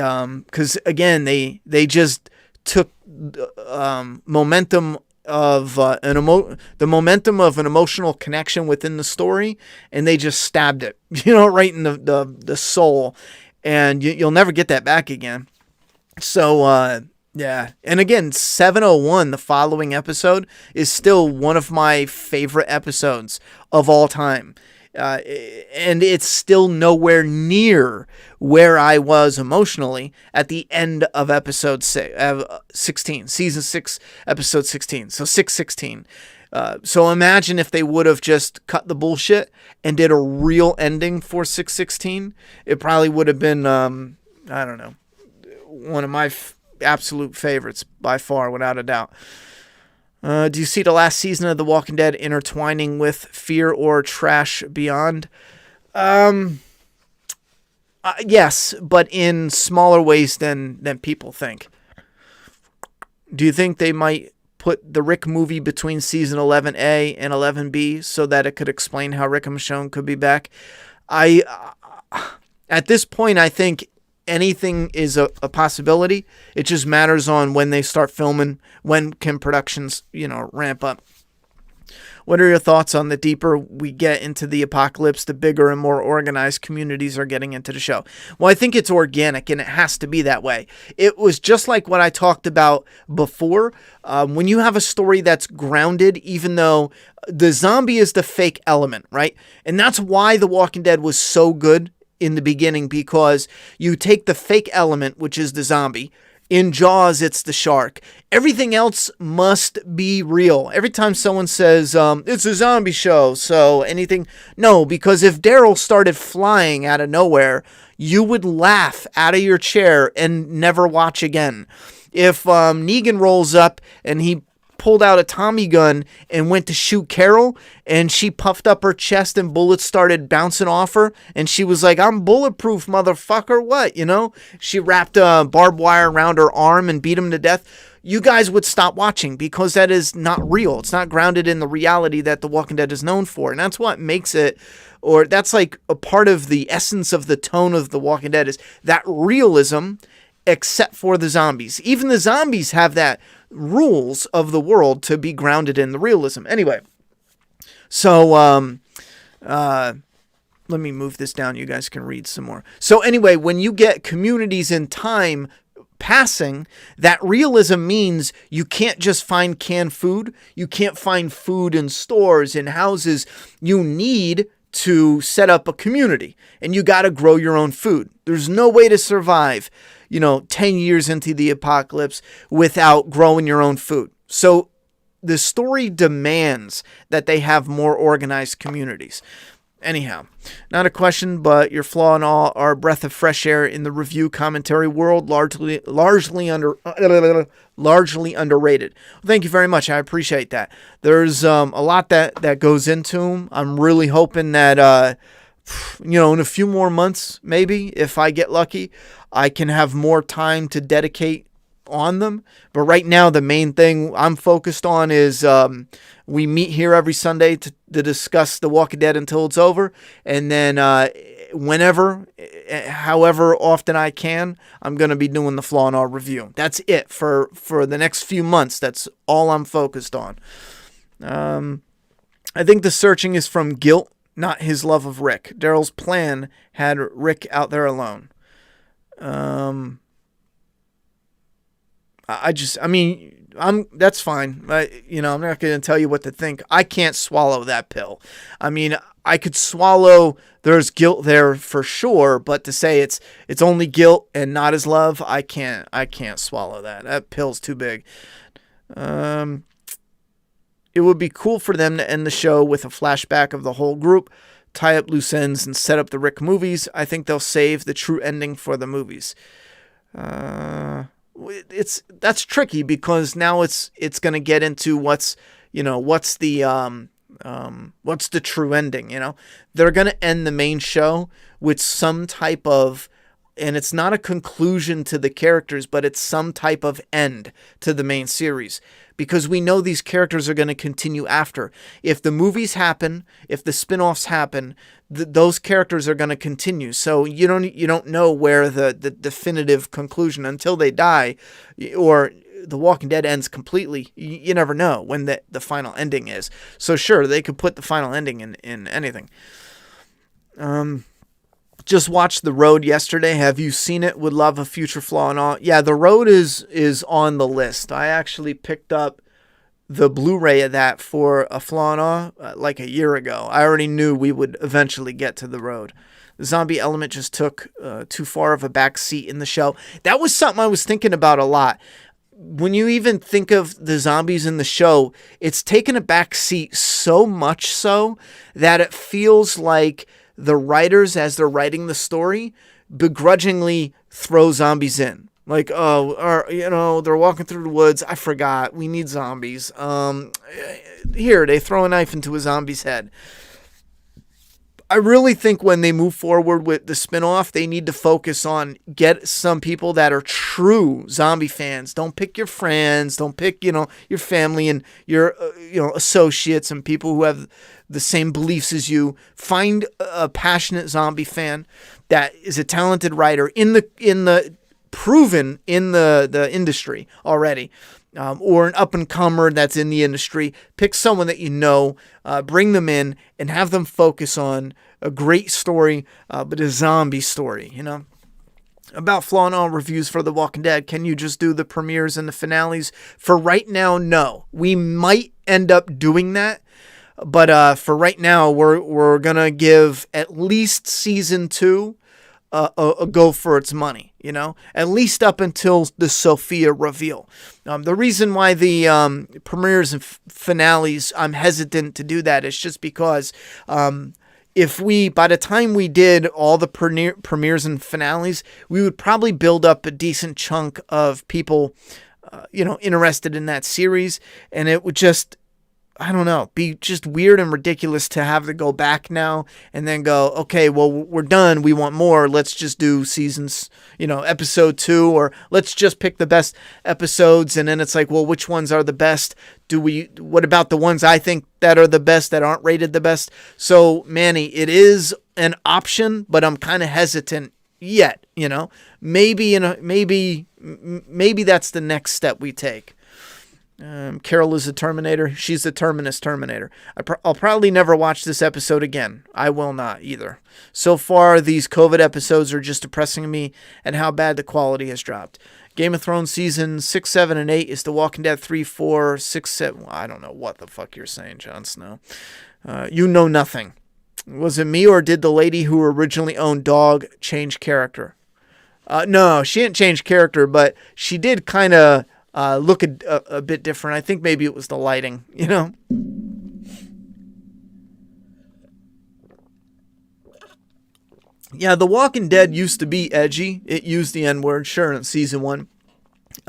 Speaker 1: because again, they just took momentum of the momentum of an emotional connection within the story, and they just stabbed it, right in the soul, and you'll never get that back again. So yeah, and again, 701, the following episode, is still one of my favorite episodes of all time. And it's still nowhere near where I was emotionally at the end of episode 16, season 6, episode 16. So 616. So imagine if they would have just cut the bullshit and did a real ending for 616. It probably would have been, I don't know, one of my absolute favorites by far, without a doubt. Do you see the last season of The Walking Dead intertwining with Fear or Trash Beyond? Yes, but in smaller ways than people think. Do you think they might put the Rick movie between season 11A and 11B so that it could explain how Rick and Michonne could be back? At this point, I think anything is a possibility. It just matters on when they start filming, when can productions, ramp up. What are your thoughts on the deeper we get into the apocalypse, the bigger and more organized communities are getting into the show? Well, I think it's organic, and it has to be that way. It was just like what I talked about before. When you have a story that's grounded, even though the zombie is the fake element, right? And that's why The Walking Dead was so good in the beginning, because you take the fake element, which is the zombie. In Jaws, it's the shark. Everything else must be real. Every time someone says, it's a zombie show, so anything... No, because if Daryl started flying out of nowhere, you would laugh out of your chair and never watch again. If Negan rolls up and he pulled out a Tommy gun and went to shoot Carol, and she puffed up her chest and bullets started bouncing off her, and she was like, I'm bulletproof, motherfucker, what, She wrapped barbed wire around her arm and beat him to death. You guys would stop watching, because that is not real. It's not grounded in the reality that The Walking Dead is known for, and that's what makes it, or that's like a part of the essence of the tone of The Walking Dead, is that realism, except for the zombies. Even the zombies have that rules of the world to be grounded in the realism. Anyway, so let me move this down. You guys can read some more. So anyway, when you get communities in time passing, that realism means you can't just find canned food. You can't find food in stores, in houses. You need to set up a community, and you got to grow your own food. There's no way to survive 10 years into the apocalypse without growing your own food. So the story demands that they have more organized communities. Anyhow, not a question, but your flaw and all are a breath of fresh air in the review commentary world, largely underrated. Thank you very much. I appreciate that. There's a lot that goes into them. I'm really hoping that in a few more months, maybe, if I get lucky, I can have more time to dedicate on them. But right now, the main thing I'm focused on is we meet here every Sunday to discuss The Walking Dead until it's over. And then however often I can, I'm going to be doing the Flaw and All review. That's it for the next few months. That's all I'm focused on. I think the searching is from guilt, not his love of Rick. Daryl's plan had Rick out there alone. That's fine. I'm not going to tell you what to think. I can't swallow that pill. I could swallow there's guilt there for sure, but to say it's only guilt and not his love, I can't swallow that. That pill's too big. It would be cool for them to end the show with a flashback of the whole group, tie up loose ends, and set up the Rick movies. I think they'll save the true ending for the movies. That's tricky, because now it's going to get into what's the true ending. They're going to end the main show with some type of, and it's not a conclusion to the characters, but it's some type of end to the main series, because we know these characters are going to continue after. If the movies happen, if the spin-offs happen, those characters are going to continue. So you don't know where the definitive conclusion until they die, or The Walking Dead ends completely. You never know when the final ending is. So sure, they could put the final ending in anything. Just watched The Road yesterday. Have you seen it? Would love a future Flaw and All. Yeah, The Road is on the list. I actually picked up the Blu-ray of that for a Flaw and All like a year ago. I already knew we would eventually get to The Road. The zombie element just took too far of a back seat in the show. That was something I was thinking about a lot. When you even think of the zombies in the show, it's taken a back seat so much so that it feels like the writers, as they're writing the story, begrudgingly throw zombies in. Like, they're walking through the woods. I forgot. We need zombies. Here, they throw a knife into a zombie's head. I really think when they move forward with the spinoff, they need to focus on get some people that are true zombie fans. Don't pick your friends. Don't pick, your family and your, associates and people who have the same beliefs as you. Find a passionate zombie fan that is a talented writer in the proven in the industry already. Or an up-and-comer that's in the industry. Pick someone that you know, bring them in, and have them focus on a great story, but a zombie story, About flaw and all reviews for The Walking Dead, can you just do the premieres and the finales? For right now, no. We might end up doing that, but for right now, we're going to give at least season 2 a go for its money, at least up until the Sophia reveal. The reason why the premieres and finales, I'm hesitant to do that is just because by the time we did all the premieres and finales, we would probably build up a decent chunk of people, interested in that series, and it would just, I don't know, be just weird and ridiculous to have to go back now and then go, okay, well, we're done. We want more. Let's just do seasons, episode 2, or let's just pick the best episodes. And then it's like, well, which ones are the best? What about the ones I think that are the best that aren't rated the best? So, Manny, it is an option, but I'm kind of hesitant yet, maybe that's the next step we take. Carol is a Terminator. She's the Terminus Terminator. I'll probably never watch this episode again. I will not either. So far, these COVID episodes are just depressing me and how bad the quality has dropped. Game of Thrones season 6, 7, and 8 is The Walking Dead 3, 4, 6, 7. Well, I don't know what the fuck you're saying, Jon Snow. You know nothing. Was it me or did the lady who originally owned Dog change character? No, she didn't change character, but she did kind of look a bit different. I think maybe it was the lighting, Yeah, The Walking Dead used to be edgy. It used the N-word, sure, in season 1.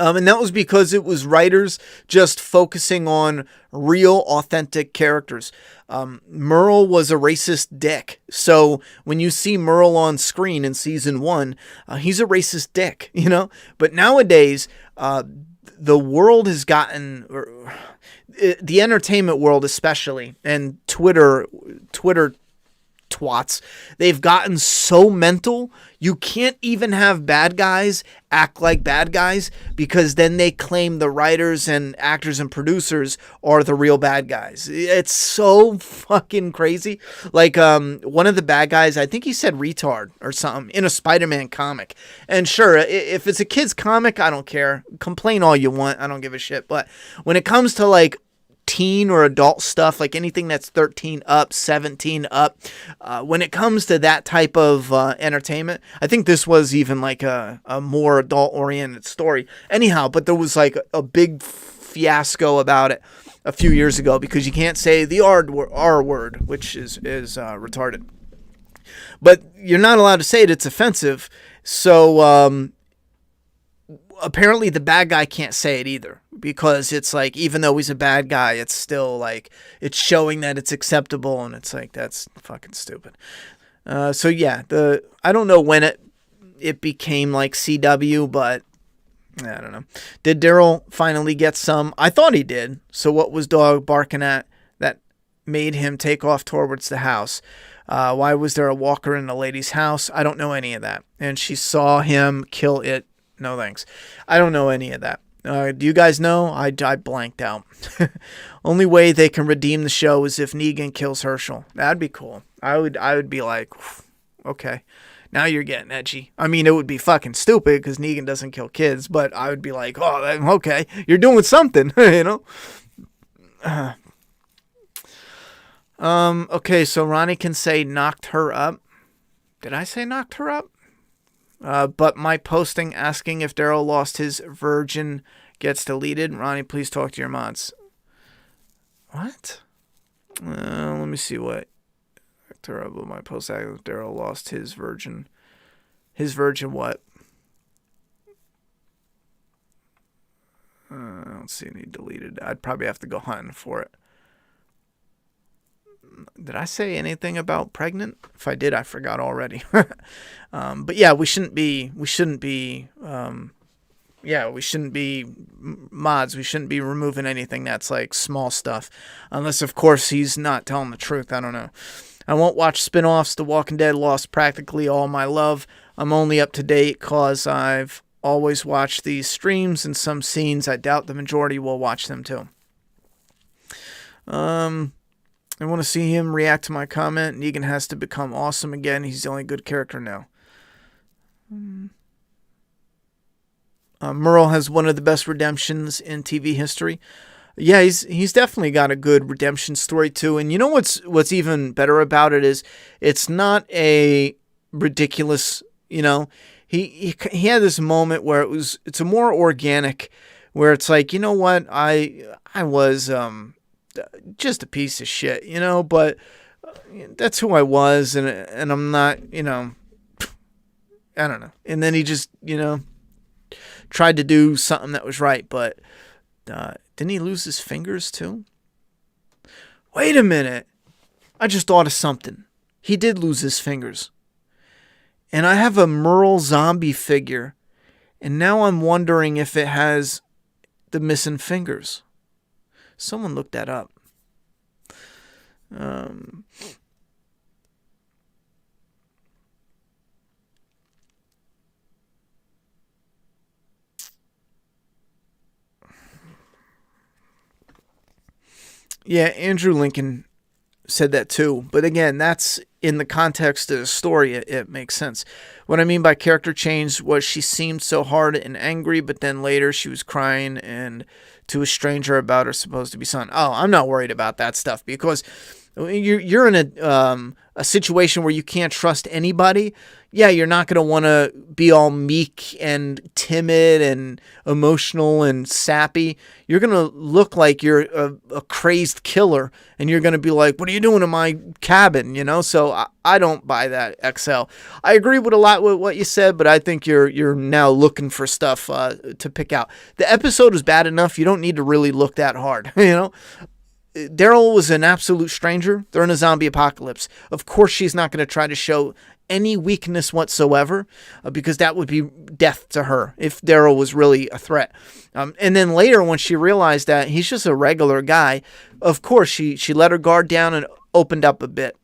Speaker 1: And that was because it was writers just focusing on real, authentic characters. Merle was a racist dick. So when you see Merle on screen in season 1, he's a racist dick, But nowadays, the world has gotten, the entertainment world especially, and Twitter twats, they've gotten so mental, you can't even have bad guys act like bad guys, because then they claim the writers and actors and producers are the real bad guys. It's so fucking crazy. Like, one of the bad guys, I think he said retard or something in a Spider-Man comic. And sure, if it's a kid's comic, I don't care. Complain all you want. I don't give a shit. But when it comes to like teen or adult stuff, like anything that's 13 up, 17 up, when it comes to that type of entertainment, I think this was even like a more adult oriented story anyhow, but there was like a big fiasco about it a few years ago because you can't say the R word, which is retarded, but you're not allowed to say it. It's offensive. So apparently the bad guy can't say it either, because it's like, even though he's a bad guy, it's still like, it's showing that it's acceptable, and it's like, that's fucking stupid. So yeah, I don't know when it became like CW, but I don't know. Did Daryl finally get some? I thought he did. So what was Dog barking at that made him take off towards the house? Why was there a walker in the lady's house? I don't know any of that. And she saw him kill it. No thanks. I don't know any of that. Do you guys know? I blanked out. Only way they can redeem the show is if Negan kills Herschel. That'd be cool. I would be like, okay, now you're getting edgy. I mean, it would be fucking stupid because Negan doesn't kill kids, but I would be like, oh, okay, you're doing something, Okay, so Ronnie can say knocked her up. Did I say knocked her up? But my posting asking if Daryl lost his virgin gets deleted. Ronnie, please talk to your mods. What? Let me see what. My post asking if Daryl lost his virgin. His virgin what? I don't see any deleted. I'd probably have to go hunting for it. Did I say anything about pregnant? If I did, I forgot already. But yeah, we shouldn't be mods. We shouldn't be removing anything that's like small stuff. Unless, of course, he's not telling the truth. I don't know. I won't watch spin-offs. The Walking Dead lost practically all my love. I'm only up to date because I've always watched these streams and some scenes. I doubt the majority will watch them too. I want to see him react to my comment. Negan has to become awesome again. He's the only good character now. Merle has one of the best redemptions in TV history. Yeah, he's definitely got a good redemption story too. And you know what's even better about it is it's not a ridiculous, he had this moment where it's a more organic, where it's like, you know what, I was just a piece of shit, but that's who I was, and I'm not, I don't know. And then he just, tried to do something that was right, but didn't he lose his fingers too? Wait a minute. I just thought of something. He did lose his fingers. And I have a Merle zombie figure, and now I'm wondering if it has the missing fingers. Someone looked that up. Yeah, Andrew Lincoln said that too. But again, that's in the context of the story. It makes sense. What I mean by character change was she seemed so hard and angry, but then later she was crying and to a stranger about her supposed to be son. Oh, I'm not worried about that stuff because you're in a situation where you can't trust anybody. Yeah, you're not going to want to be all meek and timid and emotional and sappy. You're going to look like you're a crazed killer, and you're going to be like, what are you doing in my cabin? So I don't buy that, XL. I agree with a lot with what you said, but I think you're now looking for stuff to pick out. The episode is bad enough. You don't need to really look that hard, Daryl was an absolute stranger. They're in a zombie apocalypse. Of course, she's not going to try to show any weakness whatsoever because that would be death to her if Daryl was really a threat. And then later, when she realized that he's just a regular guy, of course, she let her guard down and opened up a bit.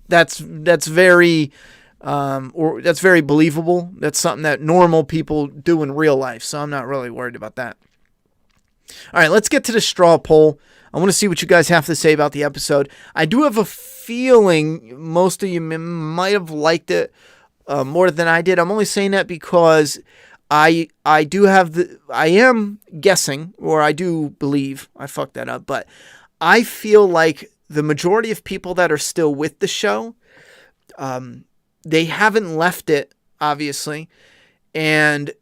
Speaker 1: That's very that's very believable. That's something that normal people do in real life. So I'm not really worried about that. All right, let's get to the straw poll. I want to see what you guys have to say about the episode. I do have a feeling most of you might have liked it more than I did. I'm only saying that because I am guessing, or I do believe, I fucked that up, but I feel like the majority of people that are still with the show, they haven't left it, obviously, and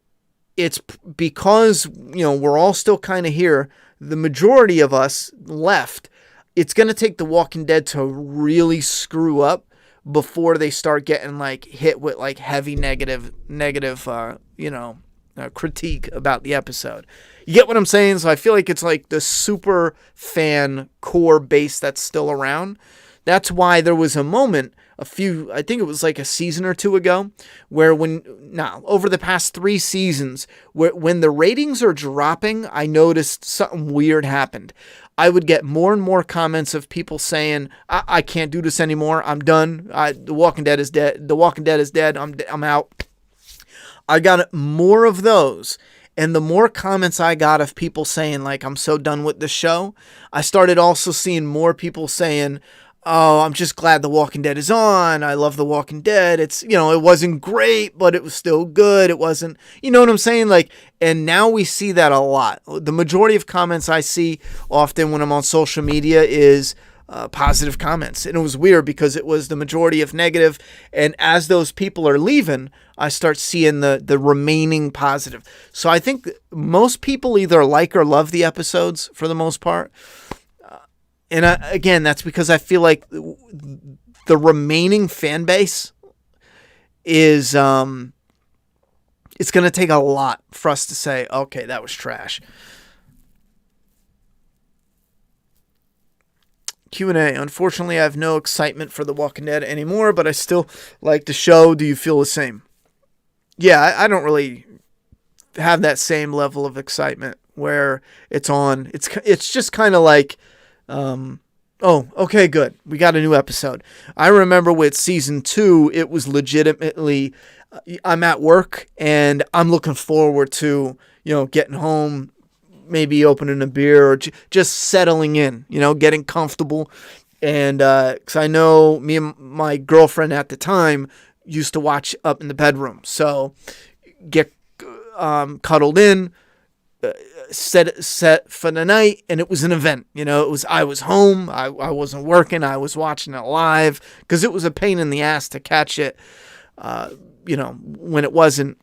Speaker 1: it's because, we're all still kind of here. The majority of us left. It's going to take The Walking Dead to really screw up before they start getting hit with heavy negative critique about the episode. You get what I'm saying? So I feel like it's the super fan core base that's still around. That's why there was a moment I think it was a season or two ago, where over the past 3 seasons, when the ratings are dropping, I noticed something weird happened. I would get more and more comments of people saying, I can't do this anymore. I'm done. The Walking Dead is dead. The Walking Dead is dead. I'm out. I got more of those. And the more comments I got of people saying, I'm so done with the show, I started also seeing more people saying, oh, I'm just glad The Walking Dead is on. I love The Walking Dead. It's, it wasn't great, but it was still good. It wasn't, you know what I'm saying? And now we see that a lot. The majority of comments I see often when I'm on social media is positive comments. And it was weird because it was the majority of negative. And as those people are leaving, I start seeing the remaining positive. So I think most people either like or love the episodes for the most part. And again, that's because I feel like the remaining fan base is, it's going to take a lot for us to say, okay, that was trash. Q&A. Unfortunately, I have no excitement for The Walking Dead anymore, but I still like the show. Do you feel the same? Yeah, I don't really have that same level of excitement where it's on. It's just kind of like, oh, okay, good. We got a new episode. I remember with season 2, it was legitimately, I'm at work and I'm looking forward to, getting home, maybe opening a beer or just settling in, getting comfortable. And because I know me and my girlfriend at the time used to watch up in the bedroom. So get cuddled in, set for the night, and it was an event. I was home, I wasn't working, I was watching it live because it was a pain in the ass to catch it, when it wasn't.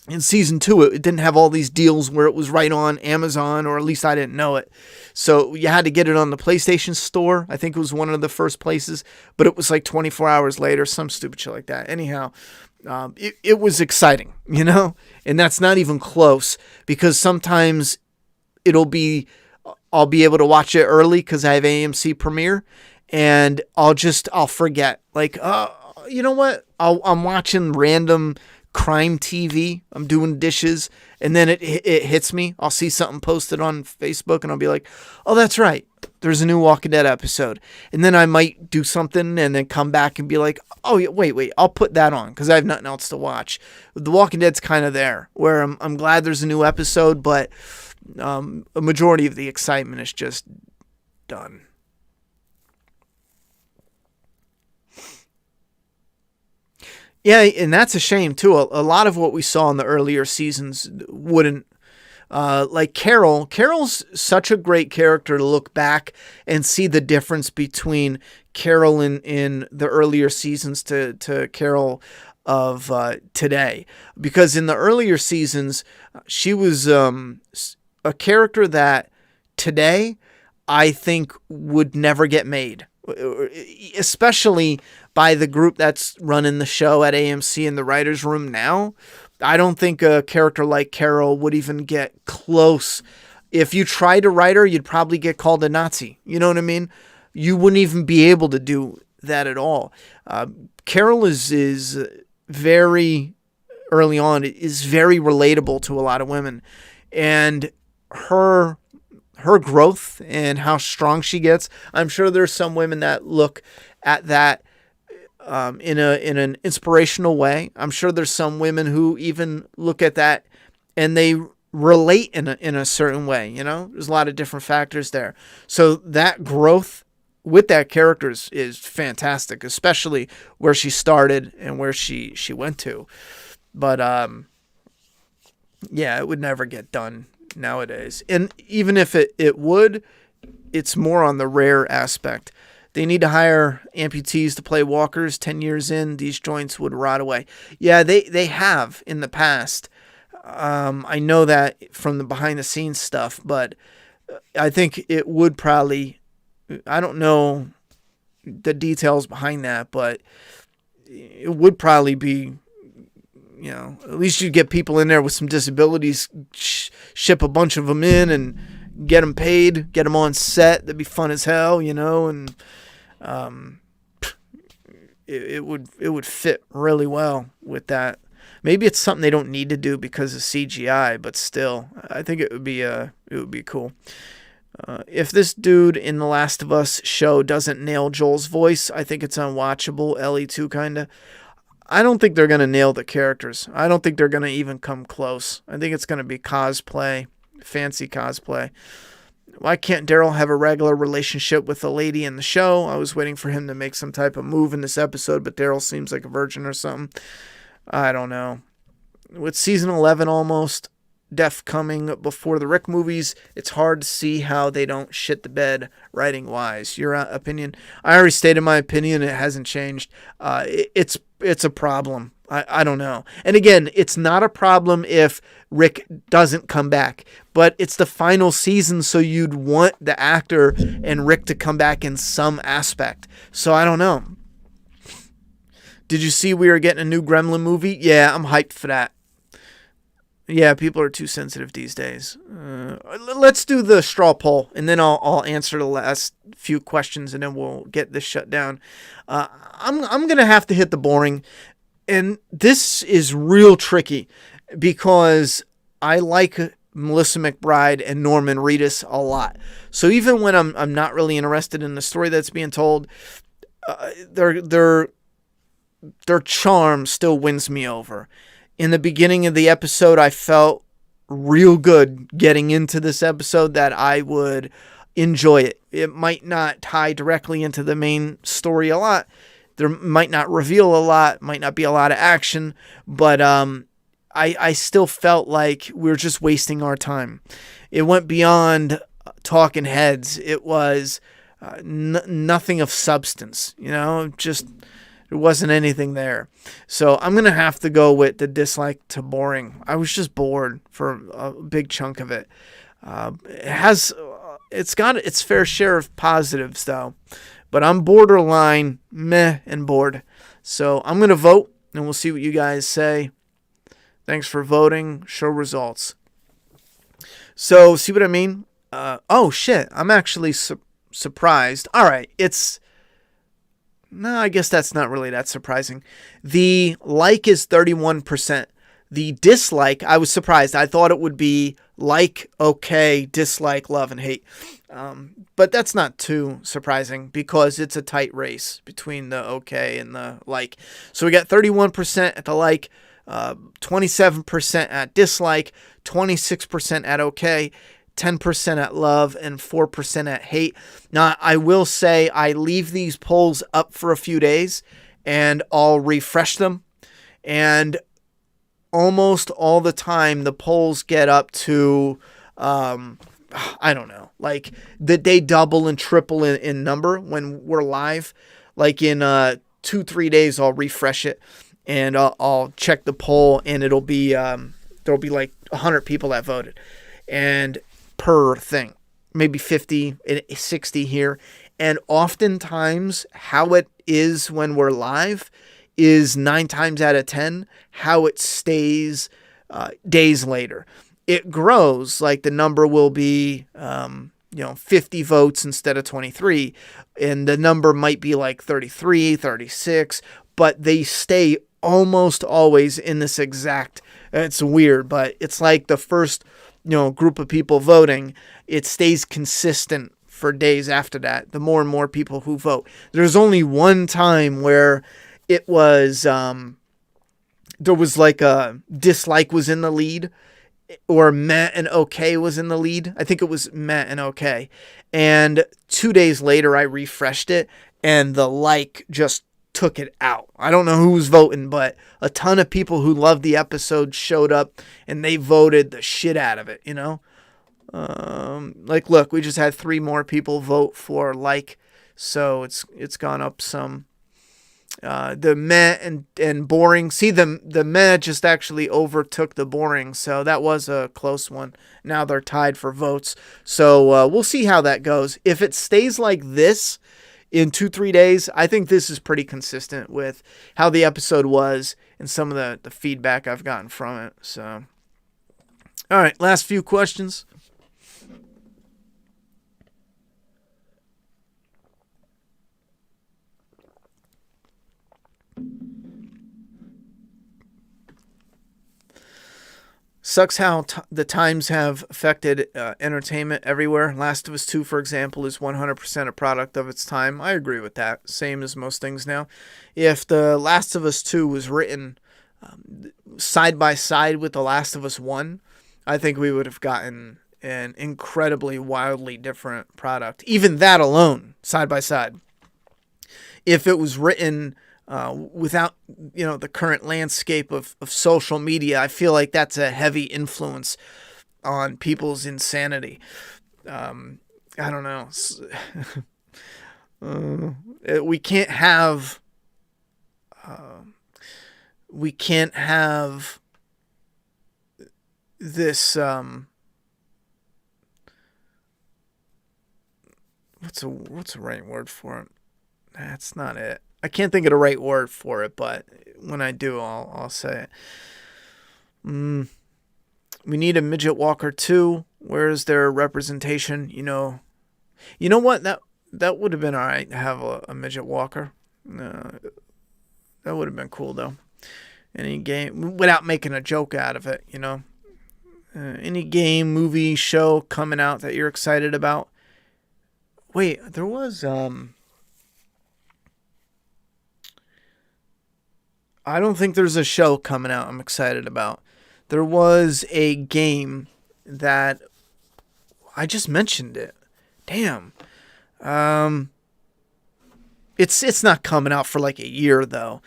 Speaker 1: In season 2, it didn't have all these deals where it was right on Amazon, or at least I didn't know it. So you had to get it on the PlayStation Store. I think it was one of the first places, but it was like 24 hours later, some stupid shit like that. Anyhow, it was exciting, and that's not even close, because sometimes I'll be able to watch it early because I have AMC Premiere, and I'll forget. Like, you know what? I'm watching random crime TV. I'm doing dishes, and then it hits me. I'll see something posted on Facebook, and I'll be like, oh, that's right. There's a new Walking Dead episode. And then I might do something and then come back and be like, oh, yeah, wait, I'll put that on because I have nothing else to watch. The Walking Dead's kind of there, where I'm glad there's a new episode, but a majority of the excitement is just done. Yeah, and that's a shame, too. A lot of what we saw in the earlier seasons wouldn't, like Carol. Carol's such a great character to look back and see the difference between Carol in the earlier seasons to Carol of today. Because in the earlier seasons, she was a character that today I think would never get made, especially by the group that's running the show at AMC in the writer's room now. I don't think a character like Carol would even get close. If you tried to write her, you'd probably get called a Nazi. You know what I mean? You wouldn't even be able to do that at all. Carol is very, early on, is very relatable to a lot of women. And her growth and how strong she gets, I'm sure there's some women that look at that in an inspirational way. I'm sure there's some women who even look at that and they relate in a certain way. There's a lot of different factors there. So that growth with that character is fantastic, especially where she started and where she went to. But yeah, it would never get done nowadays. And even if it would, it's more on the rare aspect. They need to hire amputees to play walkers. 10 years in, these joints would rot away. Yeah, they have in the past. I know that from the behind-the-scenes stuff, but I think it would probably... I don't know the details behind that, but it would probably be... at least you get people in there with some disabilities, ship a bunch of them in and get them paid, get them on set. That'd be fun as hell, and it would fit really well with that. Maybe it's something they don't need to do because of CGI, but still, I think it would be cool. If this dude in The Last of Us show doesn't nail Joel's voice, I think it's unwatchable. Ellie too, kinda. I don't think they're going to nail the characters. I don't think they're going to even come close. I think it's going to be cosplay, fancy cosplay. Why can't Daryl have a regular relationship with the lady in the show? I was waiting for him to make some type of move in this episode, but Daryl seems like a virgin or something. I don't know. With season 11 almost, Death coming before the Rick movies, it's hard to see how they don't shit the bed writing-wise. Your opinion? I already stated my opinion. It hasn't changed. It's a problem. I don't know. And again, it's not a problem if Rick doesn't come back, but it's the final season, so you'd want the actor and Rick to come back in some aspect. So I don't know. Did you see we are getting a new Gremlin movie? Yeah, I'm hyped for that. Yeah, people are too sensitive these days. Let's do the straw poll, and then I'll answer the last few questions and then we'll get this shut down. I'm gonna have to hit the boring, and this is real tricky because I like Melissa McBride and Norman Reedus a lot. So even when I'm not really interested in the story that's being told, their charm still wins me over. In the beginning of the episode, I felt real good getting into this episode that I would enjoy it. It might not tie directly into the main story a lot. There might not reveal a lot, might not be a lot of action, but I still felt like we were just wasting our time. It went beyond talking heads. It was nothing of substance, just there wasn't anything there. So I'm going to have to go with the dislike to boring. I was just bored for a big chunk of it. It's got its fair share of positives though, but I'm borderline meh and bored. So I'm going to vote and we'll see what you guys say. Thanks for voting. Show results. So see what I mean? Oh shit. I'm actually surprised. All right. No, I guess that's not really that surprising. The like is 31%. The dislike, I was surprised. I thought it would be like, okay, dislike, love, and hate. But that's not too surprising because it's a tight race between the okay and the like. So we got 31% at the like, 27% at dislike, 26% at okay, 10% at love, and 4% at hate. Now, I will say I leave these polls up for a few days and I'll refresh them. And almost all the time, the polls get up to, I don't know, like they double and triple in number when we're live. Like in 2-3 days, I'll refresh it and I'll check the poll and it'll be, there'll be like 100 people that voted. And per thing, maybe 50, 60 here. And oftentimes how it is when we're live is 9 times out of 10 how it stays days later. It grows, like the number will be 50 votes instead of 23, and the number might be like 33, 36, but they stay almost always in this exact, it's weird, but it's like the first group of people voting, it stays consistent for days after that, the more and more people who vote. There's only one time where it was, there was like a dislike was in the lead, or meh and okay was in the lead. I think it was meh and okay. And 2 days later, I refreshed it, and the like just took it out. I don't know who was voting, but a ton of people who loved the episode showed up and they voted the shit out of it, like, look, we just had 3 more people vote for like, so it's gone up some. The meh and boring. See, the meh just actually overtook the boring, so that was a close one. Now they're tied for votes. So we'll see how that goes. If it stays like this in 2-3 days, I think this is pretty consistent with how the episode was and some of the feedback I've gotten from it. So, all right, last few questions. Sucks how the times have affected entertainment everywhere. Last of Us 2, for example, is 100% a product of its time. I agree with that. Same as most things now. If The Last of Us 2 was written side by side with The Last of Us 1, I think we would have gotten an incredibly, wildly different product. Even that alone, side by side. If it was written without the current landscape of social media, I feel like that's a heavy influence on people's insanity. I don't know. We can't have this what's a right word for it? That's not it. I can't think of the right word for it, but when I do, I'll say it. We need a midget walker too. Where is their representation? You know what? That would have been all right to have a midget walker. That would have been cool, though. Any game, without making a joke out of it, you know. Any game, movie, show coming out that you're excited about? Wait, there was, I don't think there's a show coming out I'm excited about. There was a game that, I just mentioned it. Damn. It's not coming out for like a year, though.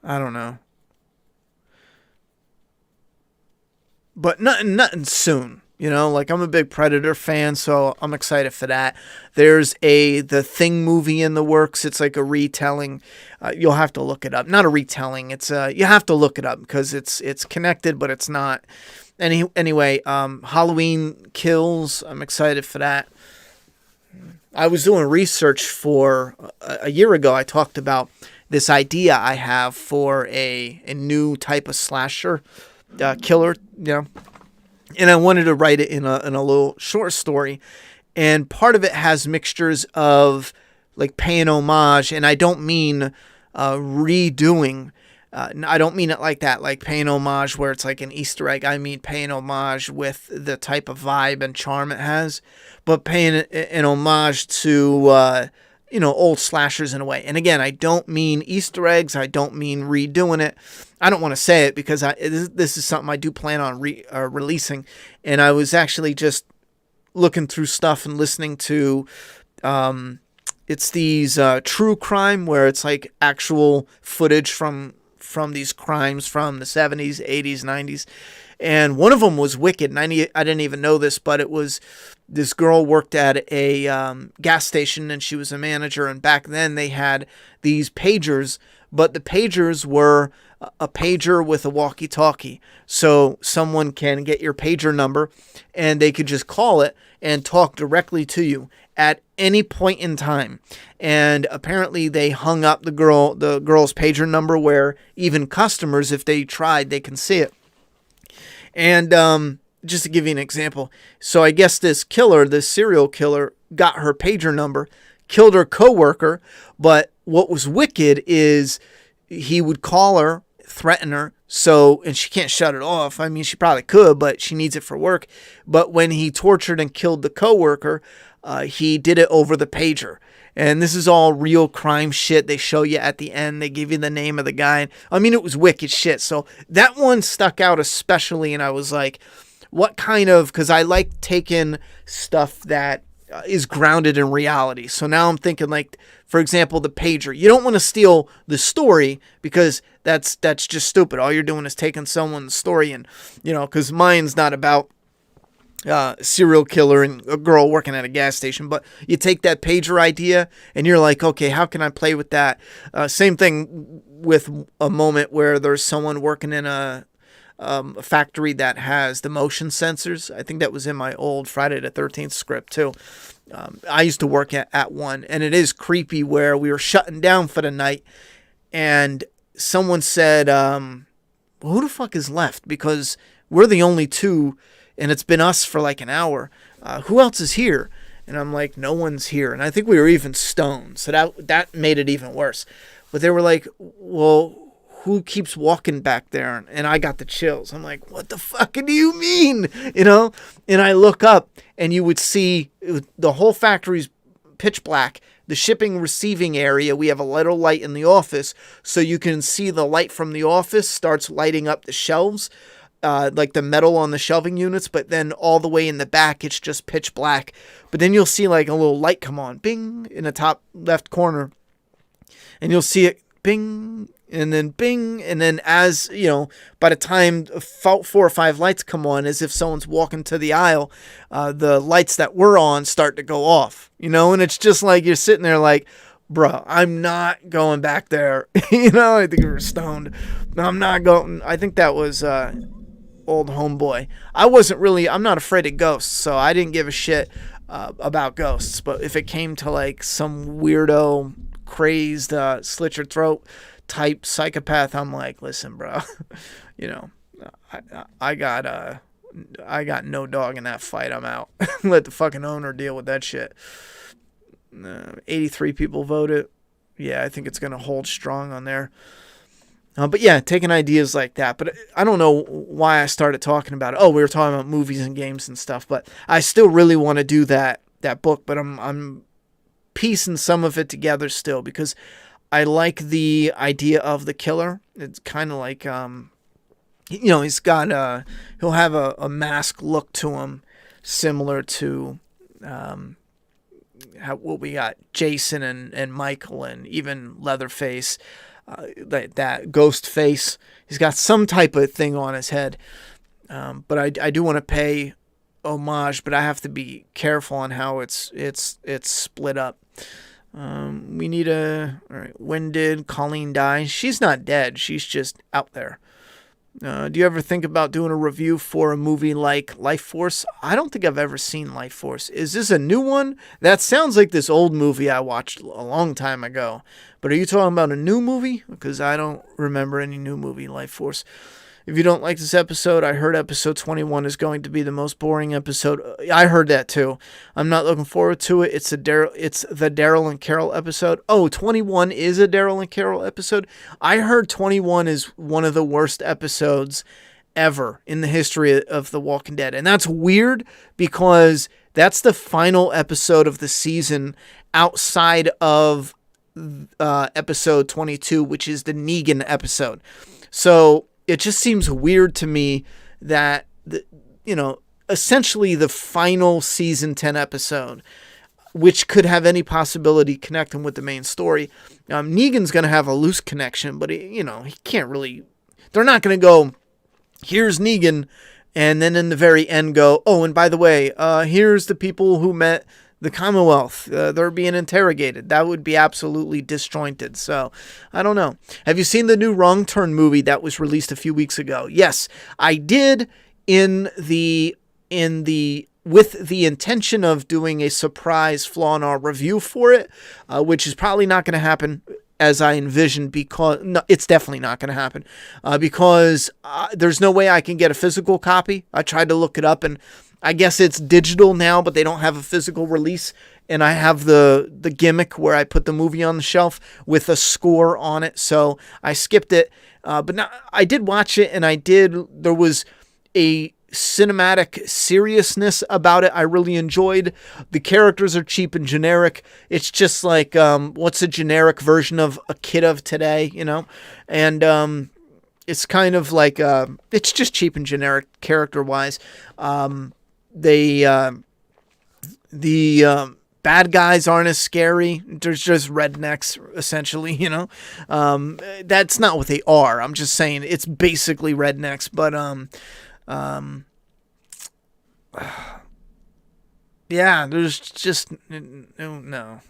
Speaker 1: I don't know. But nothing soon. You know, like I'm a big Predator fan, so I'm excited for that. There's The Thing movie in the works. It's like a retelling. You'll have to look it up. Not a retelling. It's you have to look it up because it's connected, but it's not. Anyway, Halloween Kills. I'm excited for that. I was doing research for a year ago. I talked about this idea I have for a new type of slasher killer, you know, and I wanted to write it in a little short story, and part of it has mixtures of like paying homage, and I don't mean redoing. I don't mean it like that, like paying homage where it's like an Easter egg. I mean paying homage with the type of vibe and charm it has, but paying an homage to old slashers in a way. And again, I don't mean Easter eggs. I don't mean redoing it. I don't want to say it because this is something I do plan on releasing. And I was actually just looking through stuff and listening to, it's these true crime where it's like actual footage from these crimes from the 70s, 80s, 90s. And one of them was wicked. And I didn't even know this, but it was this girl worked at a gas station and she was a manager. And back then they had these pagers, but the pagers were a pager with a walkie-talkie. So someone can get your pager number and they could just call it and talk directly to you at any point in time. And apparently they hung up the girl's pager number where even customers, if they tried, they can see it. And just to give you an example, so I guess this serial killer, got her pager number, killed her coworker, but what was wicked is he would call her, threaten her, and she can't shut it off. I mean, she probably could, but she needs it for work. But when he tortured and killed the coworker, he did it over the pager. And this is all real crime shit. They show you at the end. They give you the name of the guy. I mean, it was wicked shit. So that one stuck out especially. And I was like, what kind of... Because I like taking stuff that is grounded in reality. So now I'm thinking like, for example, the pager. You don't want to steal the story because that's just stupid. All you're doing is taking someone's story and, because mine's not about serial killer and a girl working at a gas station, but you take that pager idea and you're like, okay, how can I play with that? Same thing with a moment where there's someone working in a factory that has the motion sensors. I think that was in my old Friday the 13th script too. I used to work at one, and it is creepy where we were shutting down for the night and someone said, well, who the fuck is left? Because we're the only two and it's been us for like an hour. Who else is here? And I'm like, no one's here. And I think we were even stoned. So that made it even worse. But they were like, well, who keeps walking back there? And I got the chills. I'm like, what the fuck do you mean? And I look up and you would see the whole factory's pitch black. The shipping receiving area, we have a little light in the office. So you can see the light from the office starts lighting up the shelves. Like the metal on the shelving units, but then all the way in the back, it's just pitch black. But then you'll see like a little light come on, bing, in the top left corner. And you'll see it, bing, and then bing. And then as, by the time 4 or 5 lights come on, as if someone's walking to the aisle, the lights that were on start to go off, and it's just like you're sitting there like, bro, I'm not going back there. I think we were stoned. I'm not going. I think that was... old homeboy. I'm not afraid of ghosts, so I didn't give a shit about ghosts. But if it came to like some weirdo, crazed, slit your throat type psychopath, I'm like, listen, bro, I got I got no dog in that fight. I'm out. Let the fucking owner deal with that shit. 83 people voted. Yeah, I think it's going to hold strong on there. But yeah, taking ideas like that. But I don't know why I started talking about it. Oh, we were talking about movies and games and stuff. But I still really want to do that book. But I'm piecing some of it together still because I like the idea of the killer. It's kind of like, he's got he'll have a mask look to him similar to what we got Jason and Michael and even Leatherface. That ghost face. He's got some type of thing on his head. But I do want to pay homage, but I have to be careful on how it's split up. We need all right, when did Colleen die? She's not dead. She's just out there. Do you ever think about doing a review for a movie like Life Force? I don't think I've ever seen Life Force. Is this a new one? That sounds like this old movie I watched a long time ago. But are you talking about a new movie? Because I don't remember any new movie, Life Force. If you don't like this episode, I heard episode 21 is going to be the most boring episode. I heard that too. I'm not looking forward to it. It's the Daryl and Carol episode. Oh, 21 is a Daryl and Carol episode. I heard 21 is one of the worst episodes ever in the history of The Walking Dead. And that's weird because that's the final episode of the season outside of episode 22, which is the Negan episode. So it just seems weird to me that, essentially the final season 10 episode, which could have any possibility connecting with the main story. Negan's going to have a loose connection, but he can't really, they're not going to go, here's Negan, and then in the very end go, oh, and by the way, here's the people who met the Commonwealth. They're being interrogated. That would be absolutely disjointed. So, I don't know. Have you seen the new Wrong Turn movie that was released a few weeks ago? Yes, I did with the intention of doing a surprise flaw in our review for it, which is probably not going to happen as I envisioned, because no, it's definitely not going to happen because there's no way I can get a physical copy. I tried to look it up, and I guess it's digital now, but they don't have a physical release. And I have the gimmick where I put the movie on the shelf with a score on it. So I skipped it. But now, I did watch it, and there was a cinematic seriousness about it I really enjoyed. The characters are cheap and generic. It's just like, what's a generic version of a kid of today, And it's kind of like, it's just cheap and generic character-wise. The bad guys aren't as scary. There's just rednecks, essentially, That's not what they are. I'm just saying it's basically rednecks, but yeah, there's just no.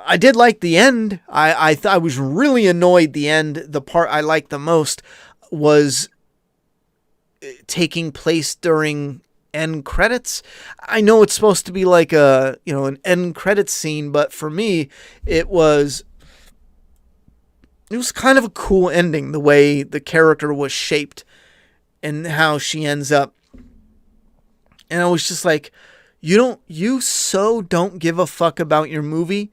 Speaker 1: I did like the end. I was really annoyed. The end, the part I liked the most was taking place during end credits. I know it's supposed to be like an end credit scene, but for me, it was kind of a cool ending, the way the character was shaped and how she ends up. And I was just like, you so don't give a fuck about your movie.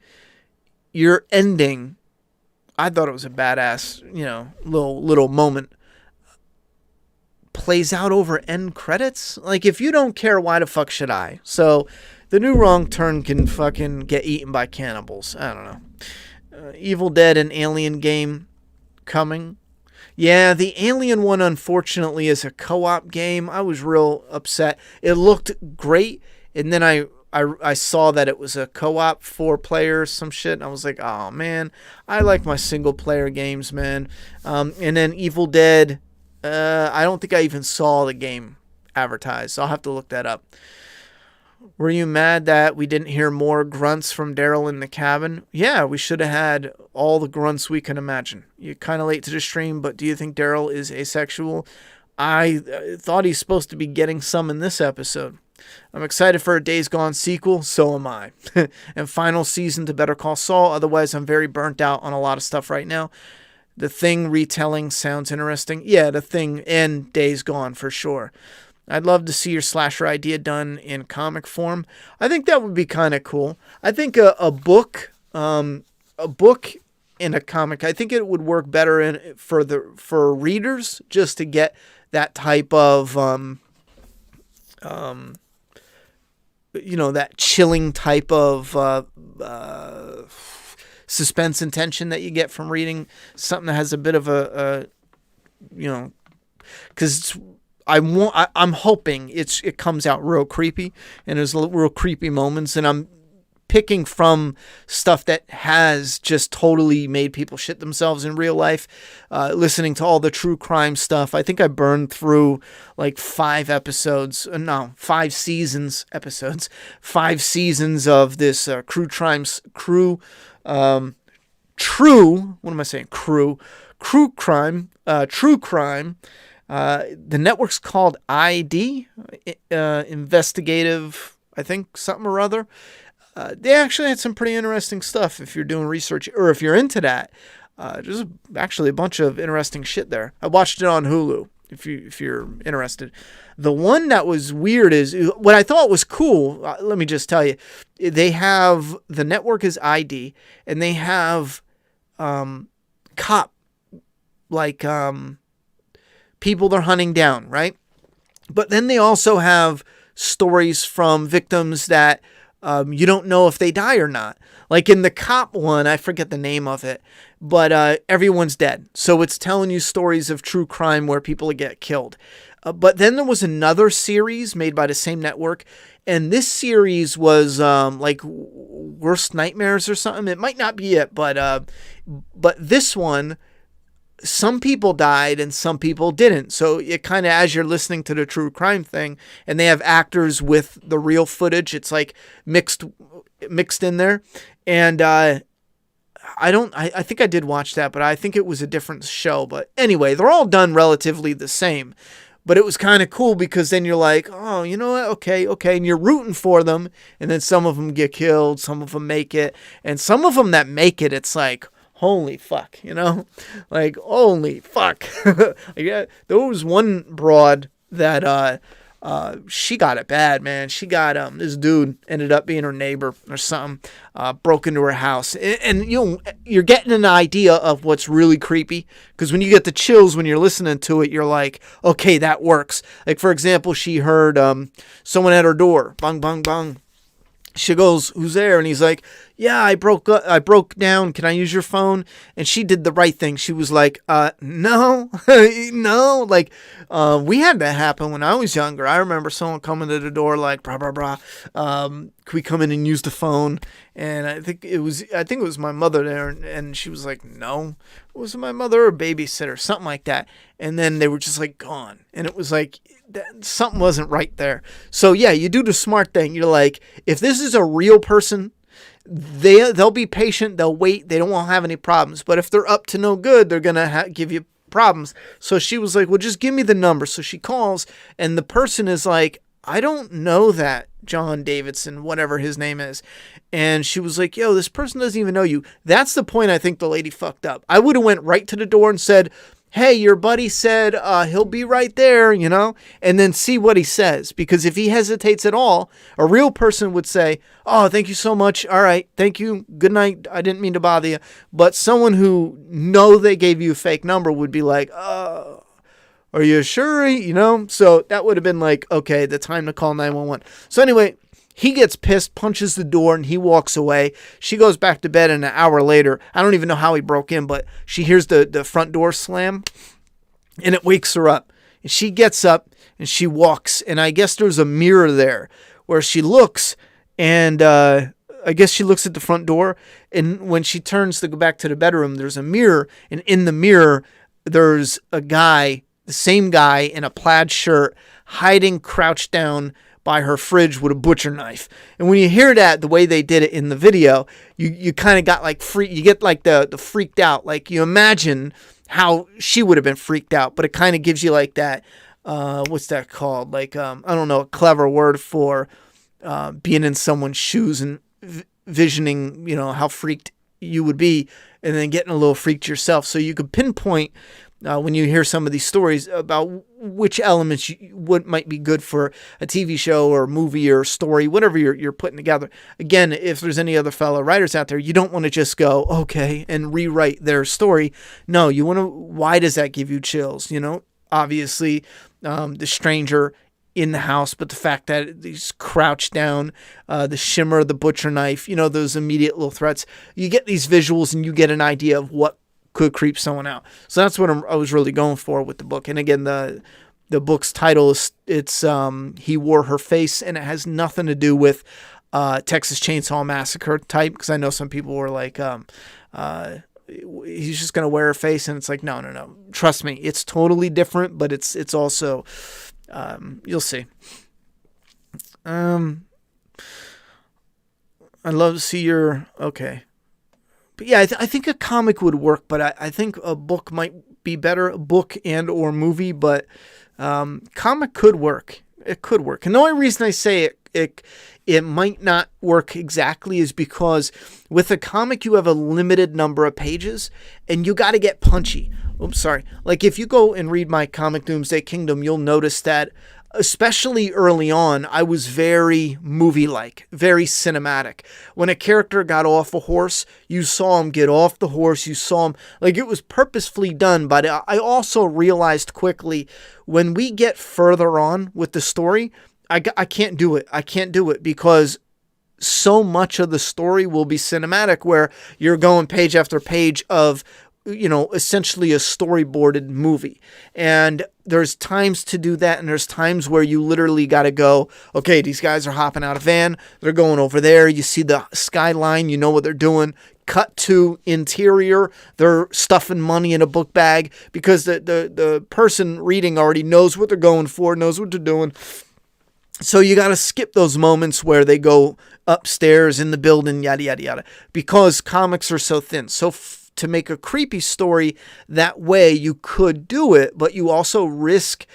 Speaker 1: Your ending, I thought it was a badass, little moment. Plays out over end credits? Like, if you don't care, why the fuck should I? So, the new Wrong Turn can fucking get eaten by cannibals. I don't know. Evil Dead and Alien game coming. Yeah, the Alien one, unfortunately, is a co-op game. I was real upset. It looked great, and then I saw that it was a co-op 4-player, some shit, and I was like, oh, man, I like my single-player games, man. And then Evil Dead, I don't think I even saw the game advertised, so I'll have to look that up. Were you mad that we didn't hear more grunts from Daryl in the cabin? Yeah, we should have had all the grunts we can imagine. You're kind of late to the stream, but do you think Daryl is asexual? I thought he's supposed to be getting some in this episode. I'm excited for a Days Gone sequel, so am I. And final season to Better Call Saul, otherwise I'm very burnt out on a lot of stuff right now. The Thing retelling sounds interesting. Yeah, The Thing and Days Gone for sure. I'd love to see your slasher idea done in comic form. I think that would be kind of cool. I think a book in a comic, I think it would work better for readers, just to get that type of that chilling type of suspense and tension that you get from reading something that has a bit of because I'm hoping it comes out real creepy, and there's real creepy moments, and I'm picking from stuff that has just totally made people shit themselves in real life. Listening to all the true crime stuff, I think I burned through like 5 seasons of this true crime. The network's called ID, Investigative, I think, something or other. They actually had some pretty interesting stuff if you're doing research, or if you're into that. There's actually a bunch of interesting shit there. I watched it on Hulu, if you're interested. The one that was weird is, what I thought was cool, let me just tell you, the network is ID, and they have cop, like people they're hunting down, right? But then they also have stories from victims that you don't know if they die or not. Like in the cop one, I forget the name of it, but everyone's dead. So it's telling you stories of true crime where people get killed. But then there was another series made by the same network, and this series was like Worst Nightmares or something. It might not be it, but this one, some people died and some people didn't. So it kind of, as you're listening to the true crime thing, and they have actors with the real footage, it's like mixed in there. And I think I did watch that, but I think it was a different show. But anyway, they're all done relatively the same. But it was kind of cool because then you're like, oh, you know what? Okay. And you're rooting for them. And then some of them get killed. Some of them make it. And some of them that make it, it's like, holy fuck, like, holy fuck. Yeah, there was one broad that she got it bad, man. She got this dude ended up being her neighbor or something, broke into her house, and you're getting an idea of what's really creepy, because when you get the chills when you're listening to it, you're like, okay, that works. Like, for example, she heard someone at her door, bang bang bang. She goes, who's there? And he's like, yeah, I broke down. Can I use your phone? And she did the right thing. She was like, no, no. Like, we had that happen when I was younger. I remember someone coming to the door like, brah, brah, brah. Can we come in and use the phone? And I think it was my mother there. And she was like, no. Was it my mother or babysitter? Something like that. And then they were just like gone. And it was like, something wasn't right there. So yeah, you do the smart thing. You're like, if this is a real person, they'll be patient. They'll wait. They don't want to have any problems. But if they're up to no good, they're going to give you problems. So she was like, well, just give me the number. So she calls, and the person is like, I don't know that John Davidson, whatever his name is. And she was like, yo, this person doesn't even know you. That's the point I think the lady fucked up. I would have went right to the door and said, hey, your buddy said he'll be right there, and then see what he says. Because if he hesitates at all, a real person would say, oh, thank you so much. All right, thank you. Good night. I didn't mean to bother you. But someone who they gave you a fake number would be like, oh, are you sure? So that would have been like, okay, the time to call 911. So anyway, he gets pissed, punches the door, and he walks away. She goes back to bed, and an hour later, I don't even know how he broke in, but she hears the front door slam, and it wakes her up. And she gets up, and she walks, and I guess there's a mirror there where she looks, and I guess she looks at the front door, and when she turns to go back to the bedroom, there's a mirror, and in the mirror, there's a guy, the same guy in a plaid shirt, hiding crouched down by her fridge with a butcher knife. And when you hear that, the way they did it in the video, you kind of got like you get like the freaked out. Like, you imagine how she would have been freaked out, but it kind of gives you like that, what's that called? Like, I don't know, a clever word for being in someone's shoes and visioning, how freaked you would be, and then getting a little freaked yourself. So you could pinpoint when you hear some of these stories about which elements what might be good for a TV show or movie or story, whatever you're putting together. Again, if there's any other fellow writers out there, you don't want to just go, okay, and rewrite their story. No, you want to, why does that give you chills? Obviously, the stranger in the house, but the fact that he's crouched down, the shimmer of the butcher knife, those immediate little threats. You get these visuals and you get an idea of what could creep someone out. So that's what I was really going for with the book. And again, the book's title is He Wore Her Face, and it has nothing to do with Texas Chainsaw Massacre type, because I know some people were like, he's just going to wear her face, and it's like, no. Trust me, it's totally different, but it's also, you'll see. I'd love to see your, okay. But yeah, I think a comic would work, but I think a book might be better, a book and or movie, but comic could work. It could work. And the only reason I say it might not work exactly is because with a comic, you have a limited number of pages and you got to get punchy. Oops, sorry. Like if you go and read my comic Doomsday Kingdom, you'll notice that especially early on, I was very movie-like, very cinematic. When a character got off a horse, you saw him get off the horse, you saw him, like it was purposefully done, but I also realized quickly when we get further on with the story, I can't do it. I can't do it because so much of the story will be cinematic where you're going page after page of essentially a storyboarded movie. And there's times to do that. And there's times where you literally got to go, okay, these guys are hopping out of van. They're going over there. You see the skyline. You know what they're doing. Cut to interior. They're stuffing money in a book bag because the person reading already knows what they're going for, knows what they're doing. So you got to skip those moments where they go upstairs in the building, yada, yada, yada, because comics are so thin. So to make a creepy story that way, you could do it, but you also risk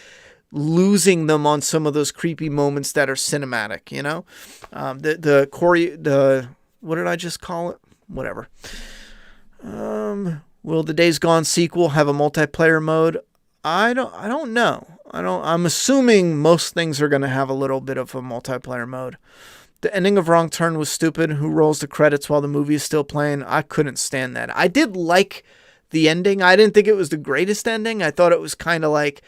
Speaker 1: losing them on some of those creepy moments that are cinematic, what did I just call it? Whatever. Will the Days Gone sequel have a multiplayer mode? I don't know. I'm assuming most things are going to have a little bit of a multiplayer mode. The ending of Wrong Turn was stupid. Who rolls the credits while the movie is still playing? I couldn't stand that. I did like the ending. I didn't think it was the greatest ending. I thought it was kind of like,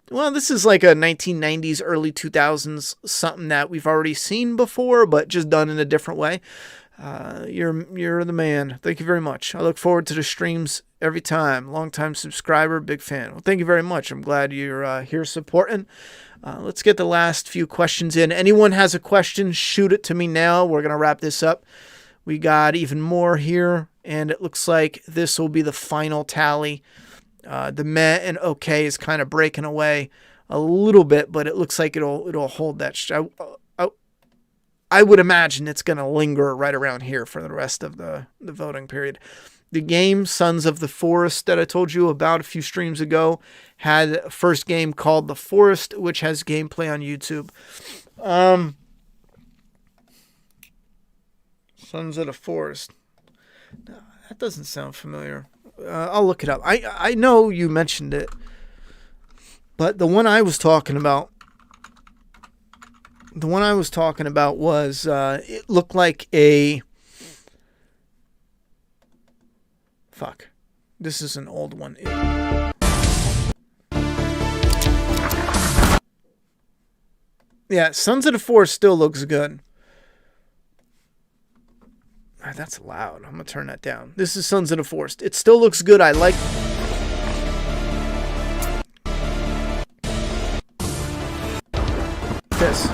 Speaker 1: well, this is like a 1990s, early 2000s, something that we've already seen before, but just done in a different way. You're the man. Thank you very much. I look forward to the streams every time. Long-time subscriber, big fan. Well, thank you very much. I'm glad you're here supporting. Let's get the last few questions in. Anyone has a question, shoot it to me now. We're going to wrap this up. We got even more here, and it looks like this will be the final tally. The meh and okay is kind of breaking away a little bit, but it looks like it'll hold that. I would imagine it's going to linger right around here for the rest of the voting period. The game Sons of the Forest that I told you about a few streams ago had a first game called The Forest, which has gameplay on YouTube. Sons of the Forest. That doesn't sound familiar. I'll look it up. I know you mentioned it, but the one I was talking about was it looked like a... Fuck. This is an old one. Yeah, Sons of the Forest still looks good. That's loud. I'm going to turn that down. This is Sons of the Forest. It still looks good. I like... this.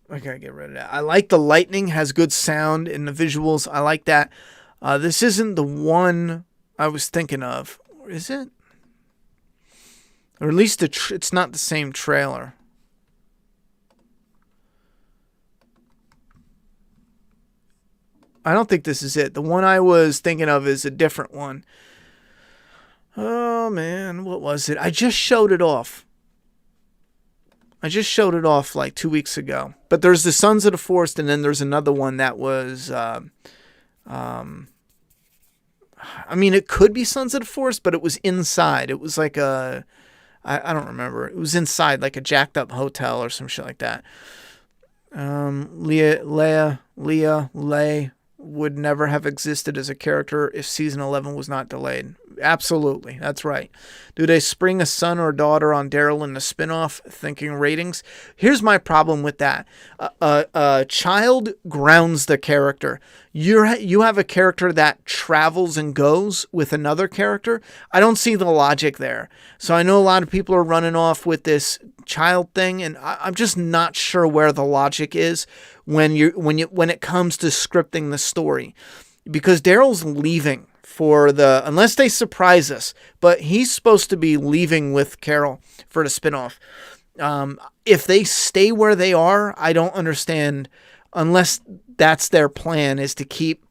Speaker 1: I gotta get rid of that. I like the lightning, has good sound in the visuals. I like that. This isn't the one I was thinking of. Or is it? Or at least it's not the same trailer. I don't think this is it. The one I was thinking of is a different one. Oh, man. What was it? I just showed it off. I just showed it off like 2 weeks ago. But there's the Sons of the Forest, and then there's another one that was, I mean, it could be Sons of the Forest, but it was inside. It was like I don't remember. It was inside like a jacked up hotel or some shit like that. Leia would never have existed as a character if season 11 was not delayed. Absolutely. That's right. Do they spring a son or daughter on Daryl in the spinoff thinking ratings? Here's my problem with that. A child grounds the character. You have a character that travels and goes with another character. I don't see the logic there. So I know a lot of people are running off with this child thing, and I'm just not sure where the logic is when it comes to scripting the story, because Daryl's leaving for unless they surprise us, but he's supposed to be leaving with Carol for the spinoff. If they stay where they are, I don't understand, unless that's their plan, is to keep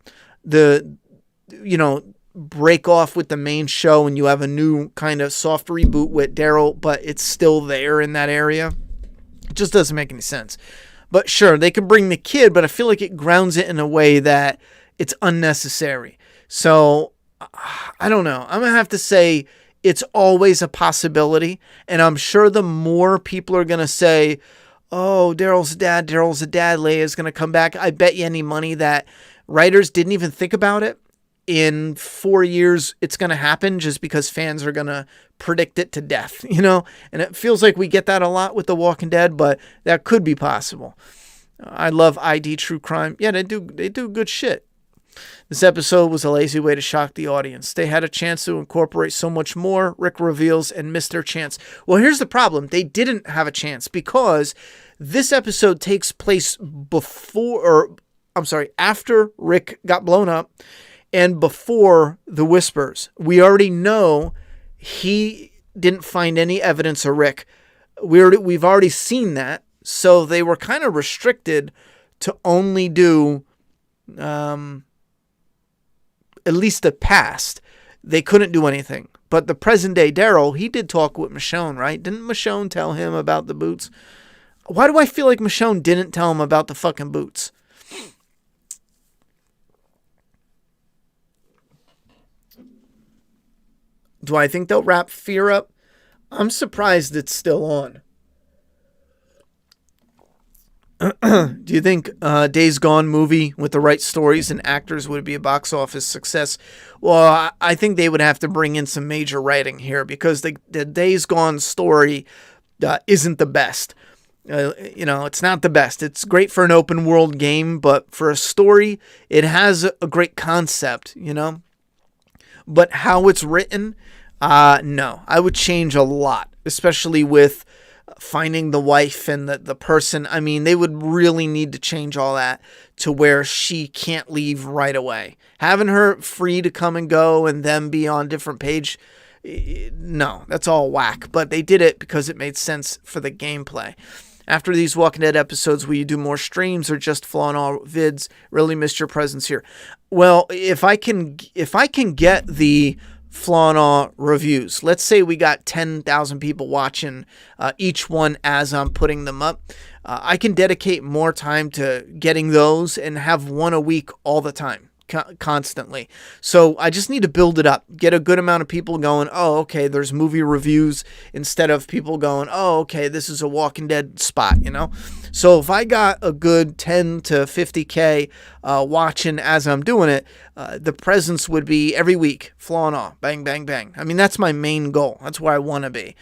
Speaker 1: break off with the main show and you have a new kind of soft reboot with Daryl, but it's still there in that area. It just doesn't make any sense. But sure, they can bring the kid, but I feel like it grounds it in a way that it's unnecessary. So, I don't know. I'm going to have to say it's always a possibility. And I'm sure the more people are going to say, oh, Daryl's a dad, Leia's going to come back, I bet you any money that writers didn't even think about it. In 4 years, it's going to happen just because fans are going to predict it to death, And it feels like we get that a lot with The Walking Dead, but that could be possible. I love ID True Crime. Yeah, they do good shit. This episode was a lazy way to shock the audience. They had a chance to incorporate so much more, Rick reveals, and missed their chance. Well, here's the problem. They didn't have a chance because this episode takes place after Rick got blown up and before the Whispers. We already know he didn't find any evidence of Rick. We've already seen that, so they were kind of restricted to only do at least the past. They couldn't do anything. But the present day Daryl, he did talk with Michonne, right? Didn't Michonne tell him about the boots? Why do I feel like Michonne didn't tell him about the fucking boots? Do I think they'll wrap Fear up? I'm surprised it's still on. Do you think Days Gone movie with the right stories and actors would be a box office success? Well, I think they would have to bring in some major writing here because the Days Gone story isn't the best. It's not the best. It's great for an open world game, but for a story, it has a great concept, But how it's written, no. I would change a lot, especially with finding the wife and the person. I mean, they would really need to change all that to where she can't leave right away. Having her free to come and go and them be on different page, no, that's all whack. But they did it because it made sense for the gameplay. After these Walking Dead episodes, will you do more streams or just Flaw and All vids? Really missed your presence here. Well, if I can get the Flaw and All reviews, let's say we got 10,000 people watching each one as I'm putting them up, I can dedicate more time to getting those and have one a week all the time. Constantly. So I just need to build it up, get a good amount of people going, oh, okay, there's movie reviews, instead of people going, oh, okay, this is a Walking Dead spot, So if I got a good 10 to 50K watching as I'm doing it, the presence would be every week, Flaw and All, bang, bang, bang. I mean, that's my main goal. That's where I want to be.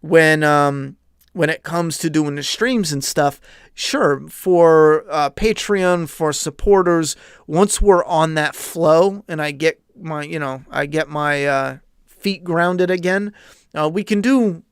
Speaker 1: When it comes to doing the streams and stuff, sure, for Patreon, for supporters, once we're on that flow and I get my feet grounded again, we can do,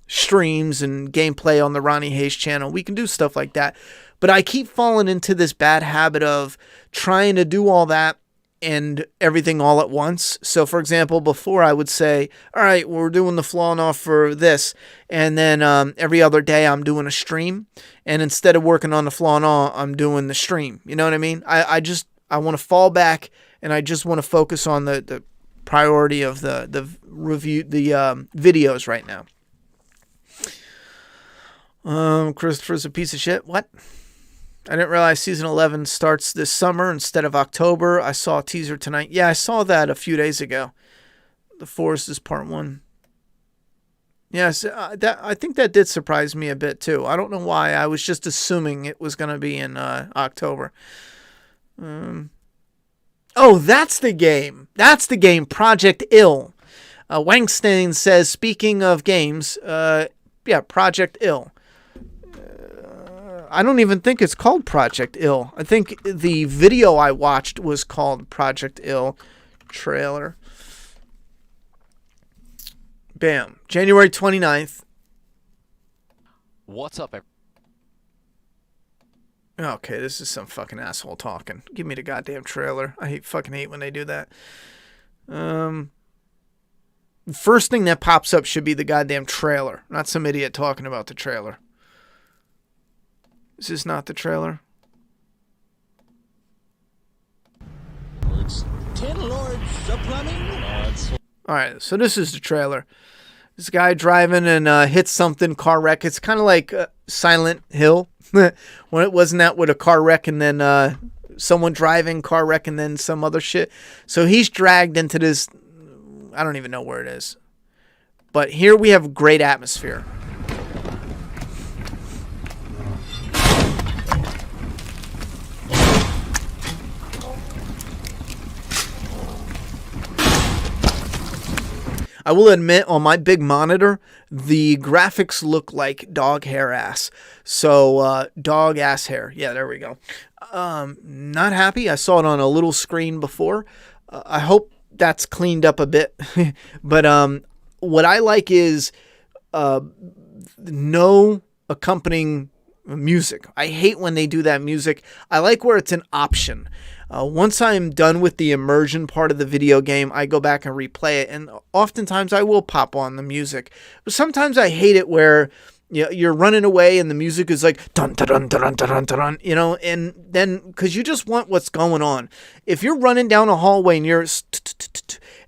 Speaker 1: streams and gameplay on the Ronnie Hayes channel. We can do stuff like that. But I keep falling into this bad habit of trying to do all that and everything all at once. So, for example, before I would say, all right, we're doing the Flaw and All for this, and then every other day I'm doing a stream, and instead of working on the Flaw and All, I'm doing the stream. You know what I mean? I want to fall back, and I just want to focus on the priority of the review, the videos right now. Christopher's a piece of shit. What? I didn't realize season 11 starts this summer instead of October. I saw a teaser tonight. Yeah, I saw that a few days ago. The Forest is part 1. Yes, I think that did surprise me a bit too. I don't know why. I was just assuming it was going to be in October. Oh, that's the game. That's the game, Project Ill. Wangstein says, speaking of games, Project Ill. I don't even think it's called Project Ill. I think the video I watched was called Project Ill trailer. Bam. January 29th.
Speaker 3: What's up,
Speaker 1: Okay, this is some fucking asshole talking. Give me the goddamn trailer. I fucking hate when they do that. First thing that pops up should be the goddamn trailer, not some idiot talking about the trailer. Is this not the trailer?
Speaker 4: It's 10 Lords of Plumbing.
Speaker 1: Alright, so this is the trailer. This guy driving and hits something, car wreck. It's kind of like Silent Hill. When it wasn't that with a car wreck and then someone driving, car wreck, and then some other shit. So he's dragged into this, I don't even know where it is. But here we have great atmosphere. I will admit, on my big monitor, the graphics look like dog hair ass. So, dog ass hair. Yeah, there we go. Not happy. I saw it on a little screen before. I hope that's cleaned up a bit. But what I like is no accompanying music. I hate when they do that music. I like where it's an option. Once I'm done with the immersion part of the video game, I go back and replay it, and oftentimes I will pop on the music. But sometimes I hate it where you're running away and the music is like dun dun dun dun dun dun dun, and then because you just want what's going on. If you're running down a hallway and you're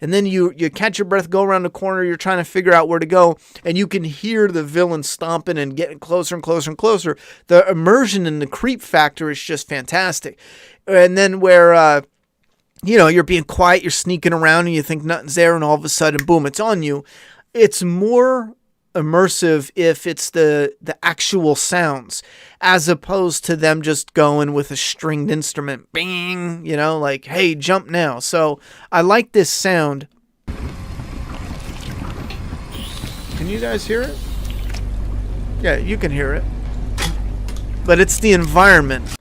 Speaker 1: and then you catch your breath, go around the corner, you're trying to figure out where to go, and you can hear the villain stomping and getting closer and closer and closer. The immersion and the creep factor is just fantastic. And then where, you're being quiet, you're sneaking around and you think nothing's there and all of a sudden, boom, it's on you. It's more immersive if it's the actual sounds as opposed to them just going with a stringed instrument. Bing, like, hey, jump now. So I like this sound. Can you guys hear it? Yeah, you can hear it. But it's the environment.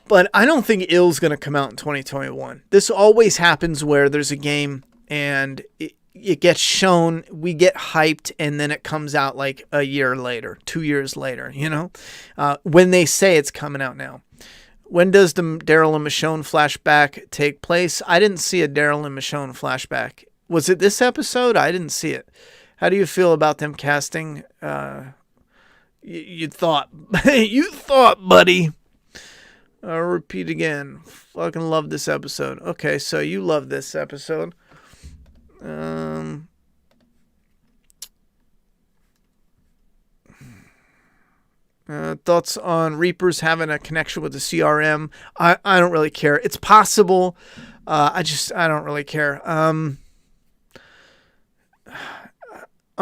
Speaker 1: But I don't think Ill's going to come out in 2021. This always happens where there's a game and it gets shown, we get hyped, and then it comes out like a year later, 2 years later, when they say it's coming out now. When does the Daryl and Michonne flashback take place? I didn't see a Daryl and Michonne flashback. Was it this episode? I didn't see it. How do you feel about them casting? You thought, buddy. I'll repeat again. Fucking love this episode. Okay, so you love this episode. Thoughts on Reapers having a connection with the CRM? I don't really care. It's possible. I don't really care. I'm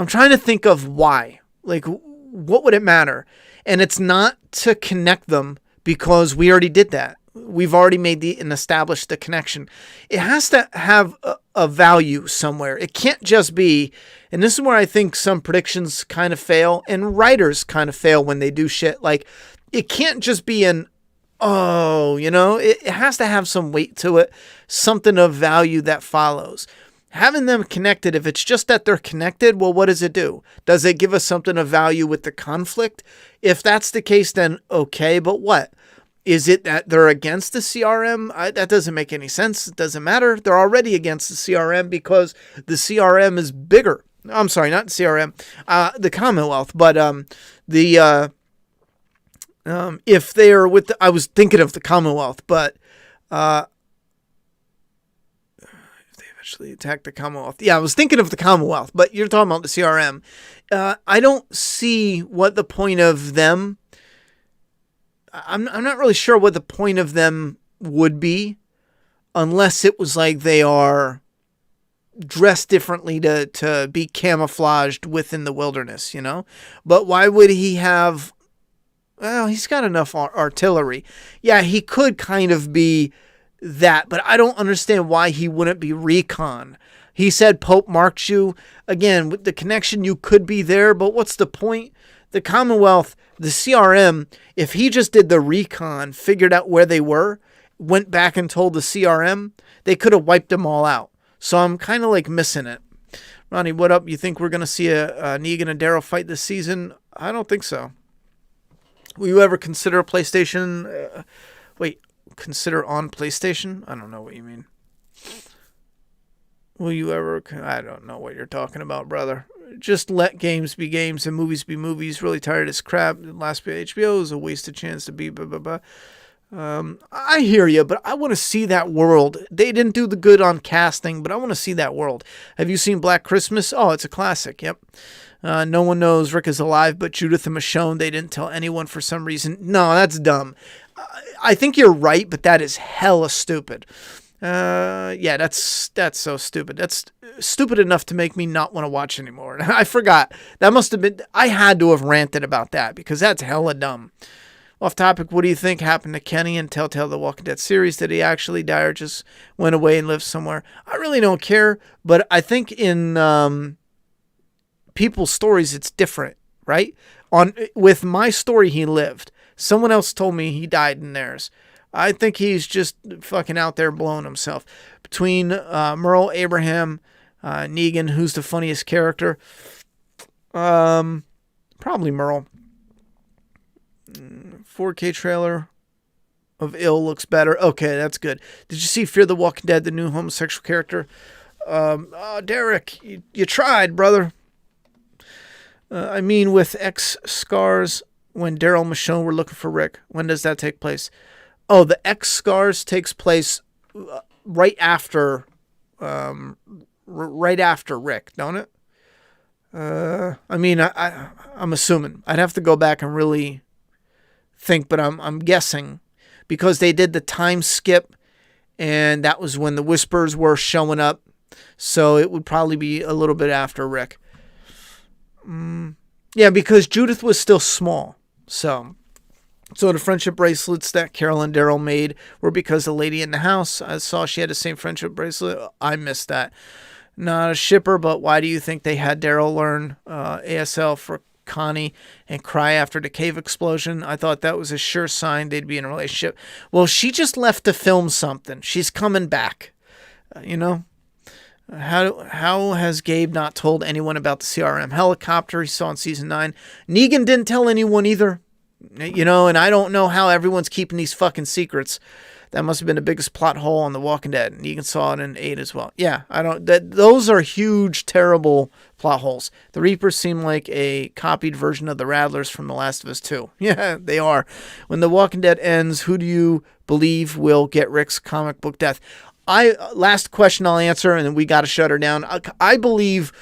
Speaker 1: trying to think of why. Like, what would it matter? And it's not to connect them, because we already did that. We've already made and established the connection. It has to have a value somewhere. It can't just be, and this is where I think some predictions kind of fail, and writers kind of fail when they do shit. Like, it can't just be it has to have some weight to it, something of value that follows. Having them connected, if it's just that they're connected, well, what does it do? Does it give us something of value with the conflict? If that's the case, then okay, but what? Is it that they're against the CRM? That doesn't make any sense. It doesn't matter. They're already against the CRM because the CRM is bigger. I'm sorry, not the CRM, the Commonwealth, but If they are with I was thinking of the Commonwealth, but if they eventually attack the Commonwealth. Yeah, I was thinking of the Commonwealth, but you're talking about the CRM. I don't see what the point of them. I'm not really sure what the point of them would be, unless it was like they are dressed differently to be camouflaged within the wilderness, you know? But why would he have... Well, he's got enough artillery. Yeah, he could kind of be that, but I don't understand why he wouldn't be recon. He said Pope marked you. Again, with the connection, you could be there, but what's the point? The Commonwealth, the CRM, if he just did the recon, figured out where they were, went back and told the CRM, they could have wiped them all out. So I'm kind of like missing it. Ronnie, what up? You think we're going to see a Negan and Daryl fight this season? I don't think so. Will you ever consider a PlayStation? Consider on PlayStation? I don't know what you mean. Will you ever? I don't know what you're talking about, brother. Just let games be games and movies be movies. Really tired of this crap. The last HBO is a wasted chance to be blah, blah, blah. I hear you, but I want to see that world. They didn't do the good on casting, but I want to see that world. Have you seen Black Christmas? Oh, it's a classic. Yep. No one knows Rick is alive, but Judith and Michonne, they didn't tell anyone for some reason. No, that's dumb. I think you're right, but that is hella stupid. Yeah, that's so stupid. That's stupid enough to make me not want to watch anymore. I forgot. That must have been, I had to have ranted about that because that's hella dumb. Off topic, what do you think happened to Kenny in Telltale The Walking Dead series? Did he actually die or just went away and lived somewhere? I really don't care, but I think in people's stories it's different, right? With my story, he lived. Someone else told me he died in theirs. I think he's just fucking out there blowing himself. Between Merle, Abraham, Negan, who's the funniest character? Probably Merle. 4K trailer of Ill looks better. Okay, that's good. Did you see Fear the Walking Dead, the new homosexual character? Derek, you tried, brother. I mean, with X Scars, when Daryl and Michonne were looking for Rick. When does that take place? Oh, the X Scars takes place right after Rick, don't it? I mean, I'm assuming. I'd have to go back and really think, but I'm guessing because they did the time skip and that was when the Whispers were showing up. So it would probably be a little bit after Rick. Yeah, because Judith was still small. So the friendship bracelets that Carol and Daryl made were because the lady in the house, I saw she had the same friendship bracelet. I missed that. Not a shipper, but why do you think they had Daryl learn ASL for Connie and cry after the cave explosion? I thought that was a sure sign they'd be in a relationship. Well, she just left to film something. She's coming back. You know? How has Gabe not told anyone about the CRM helicopter he saw in season 9? Negan didn't tell anyone either. You know, and I don't know how everyone's keeping these fucking secrets. That must have been the biggest plot hole on The Walking Dead. Negan saw it in 8 as well. Yeah, those are huge, terrible plot holes. The Reapers seem like a copied version of the Rattlers from The Last of Us 2. Yeah, they are. When The Walking Dead ends, who do you believe will get Rick's comic book death? Last question I'll answer, and then we got to shut her down. I believe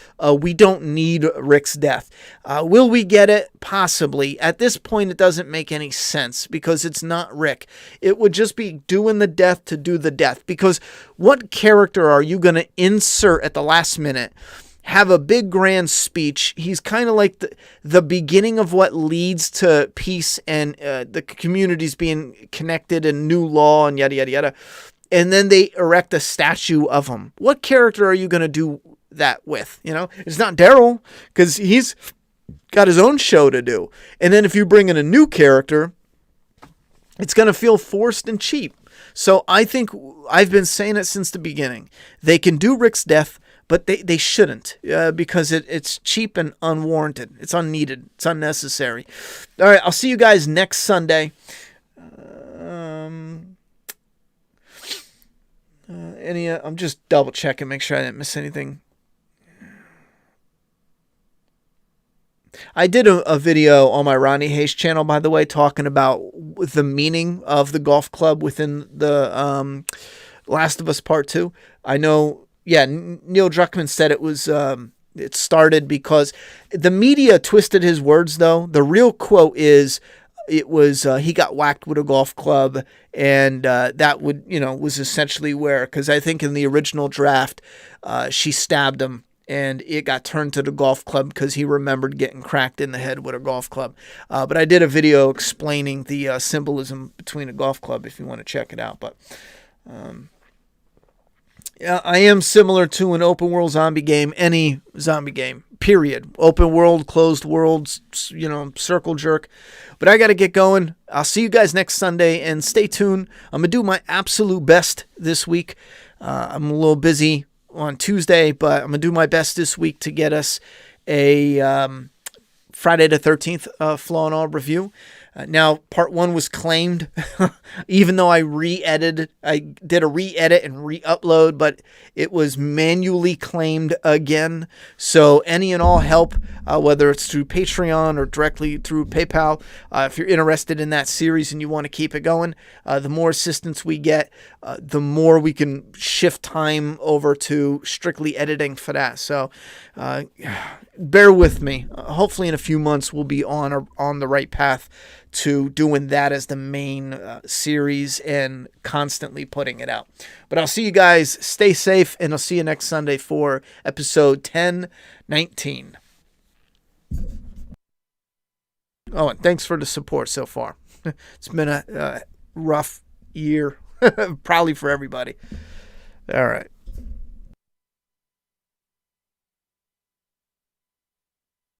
Speaker 1: we don't need Rick's death. Will we get it? Possibly. At this point, it doesn't make any sense because it's not Rick. It would just be doing the death to do the death. Because what character are you going to insert at the last minute? Have a big grand speech. He's kind of like the beginning of what leads to peace and the communities being connected and new law and yada, yada, yada. And then they erect a statue of him. What character are you going to do that with? You know, it's not Daryl because he's got his own show to do. And then if you bring in a new character, it's going to feel forced and cheap. So I think I've been saying it since the beginning. They can do Rick's death, but they shouldn't because it's cheap and unwarranted. It's unneeded. It's unnecessary. All right, I'll see you guys next Sunday. I'm just double checking, make sure I didn't miss anything. I did a video on my Ronnie Hayes channel, by the way, talking about the meaning of the golf club within the Last of Us Part 2. I know, yeah, Neil Druckmann said it was it started because the media twisted his words, though. The real quote is it was he got whacked with a golf club, and that would, was essentially where, because I think in the original draft, she stabbed him, and it got turned to the golf club because he remembered getting cracked in the head with a golf club. But I did a video explaining the symbolism between a golf club if you want to check it out. But yeah, I am similar to an open world zombie game, any zombie game, period. Open world, closed worlds, circle jerk. But I got to get going. I'll see you guys next Sunday, and stay tuned. I'm going to do my absolute best this week. I'm a little busy on Tuesday, but I'm going to do my best this week to get us a Friday the 13th Flaw and All review. Now, part 1 was claimed, even though I did a re-edit and re-upload, but it was manually claimed again. So any and all help, whether it's through Patreon or directly through PayPal, if you're interested in that series and you want to keep it going, the more assistance we get, the more we can shift time over to strictly editing for that. So bear with me. Hopefully in a few months we'll be on the right path to doing that as the main series and constantly putting it out. But I'll see you guys. Stay safe, and I'll see you next Sunday for episode 1019. Oh, and thanks for the support so far. It's been a rough year, probably for everybody. All right.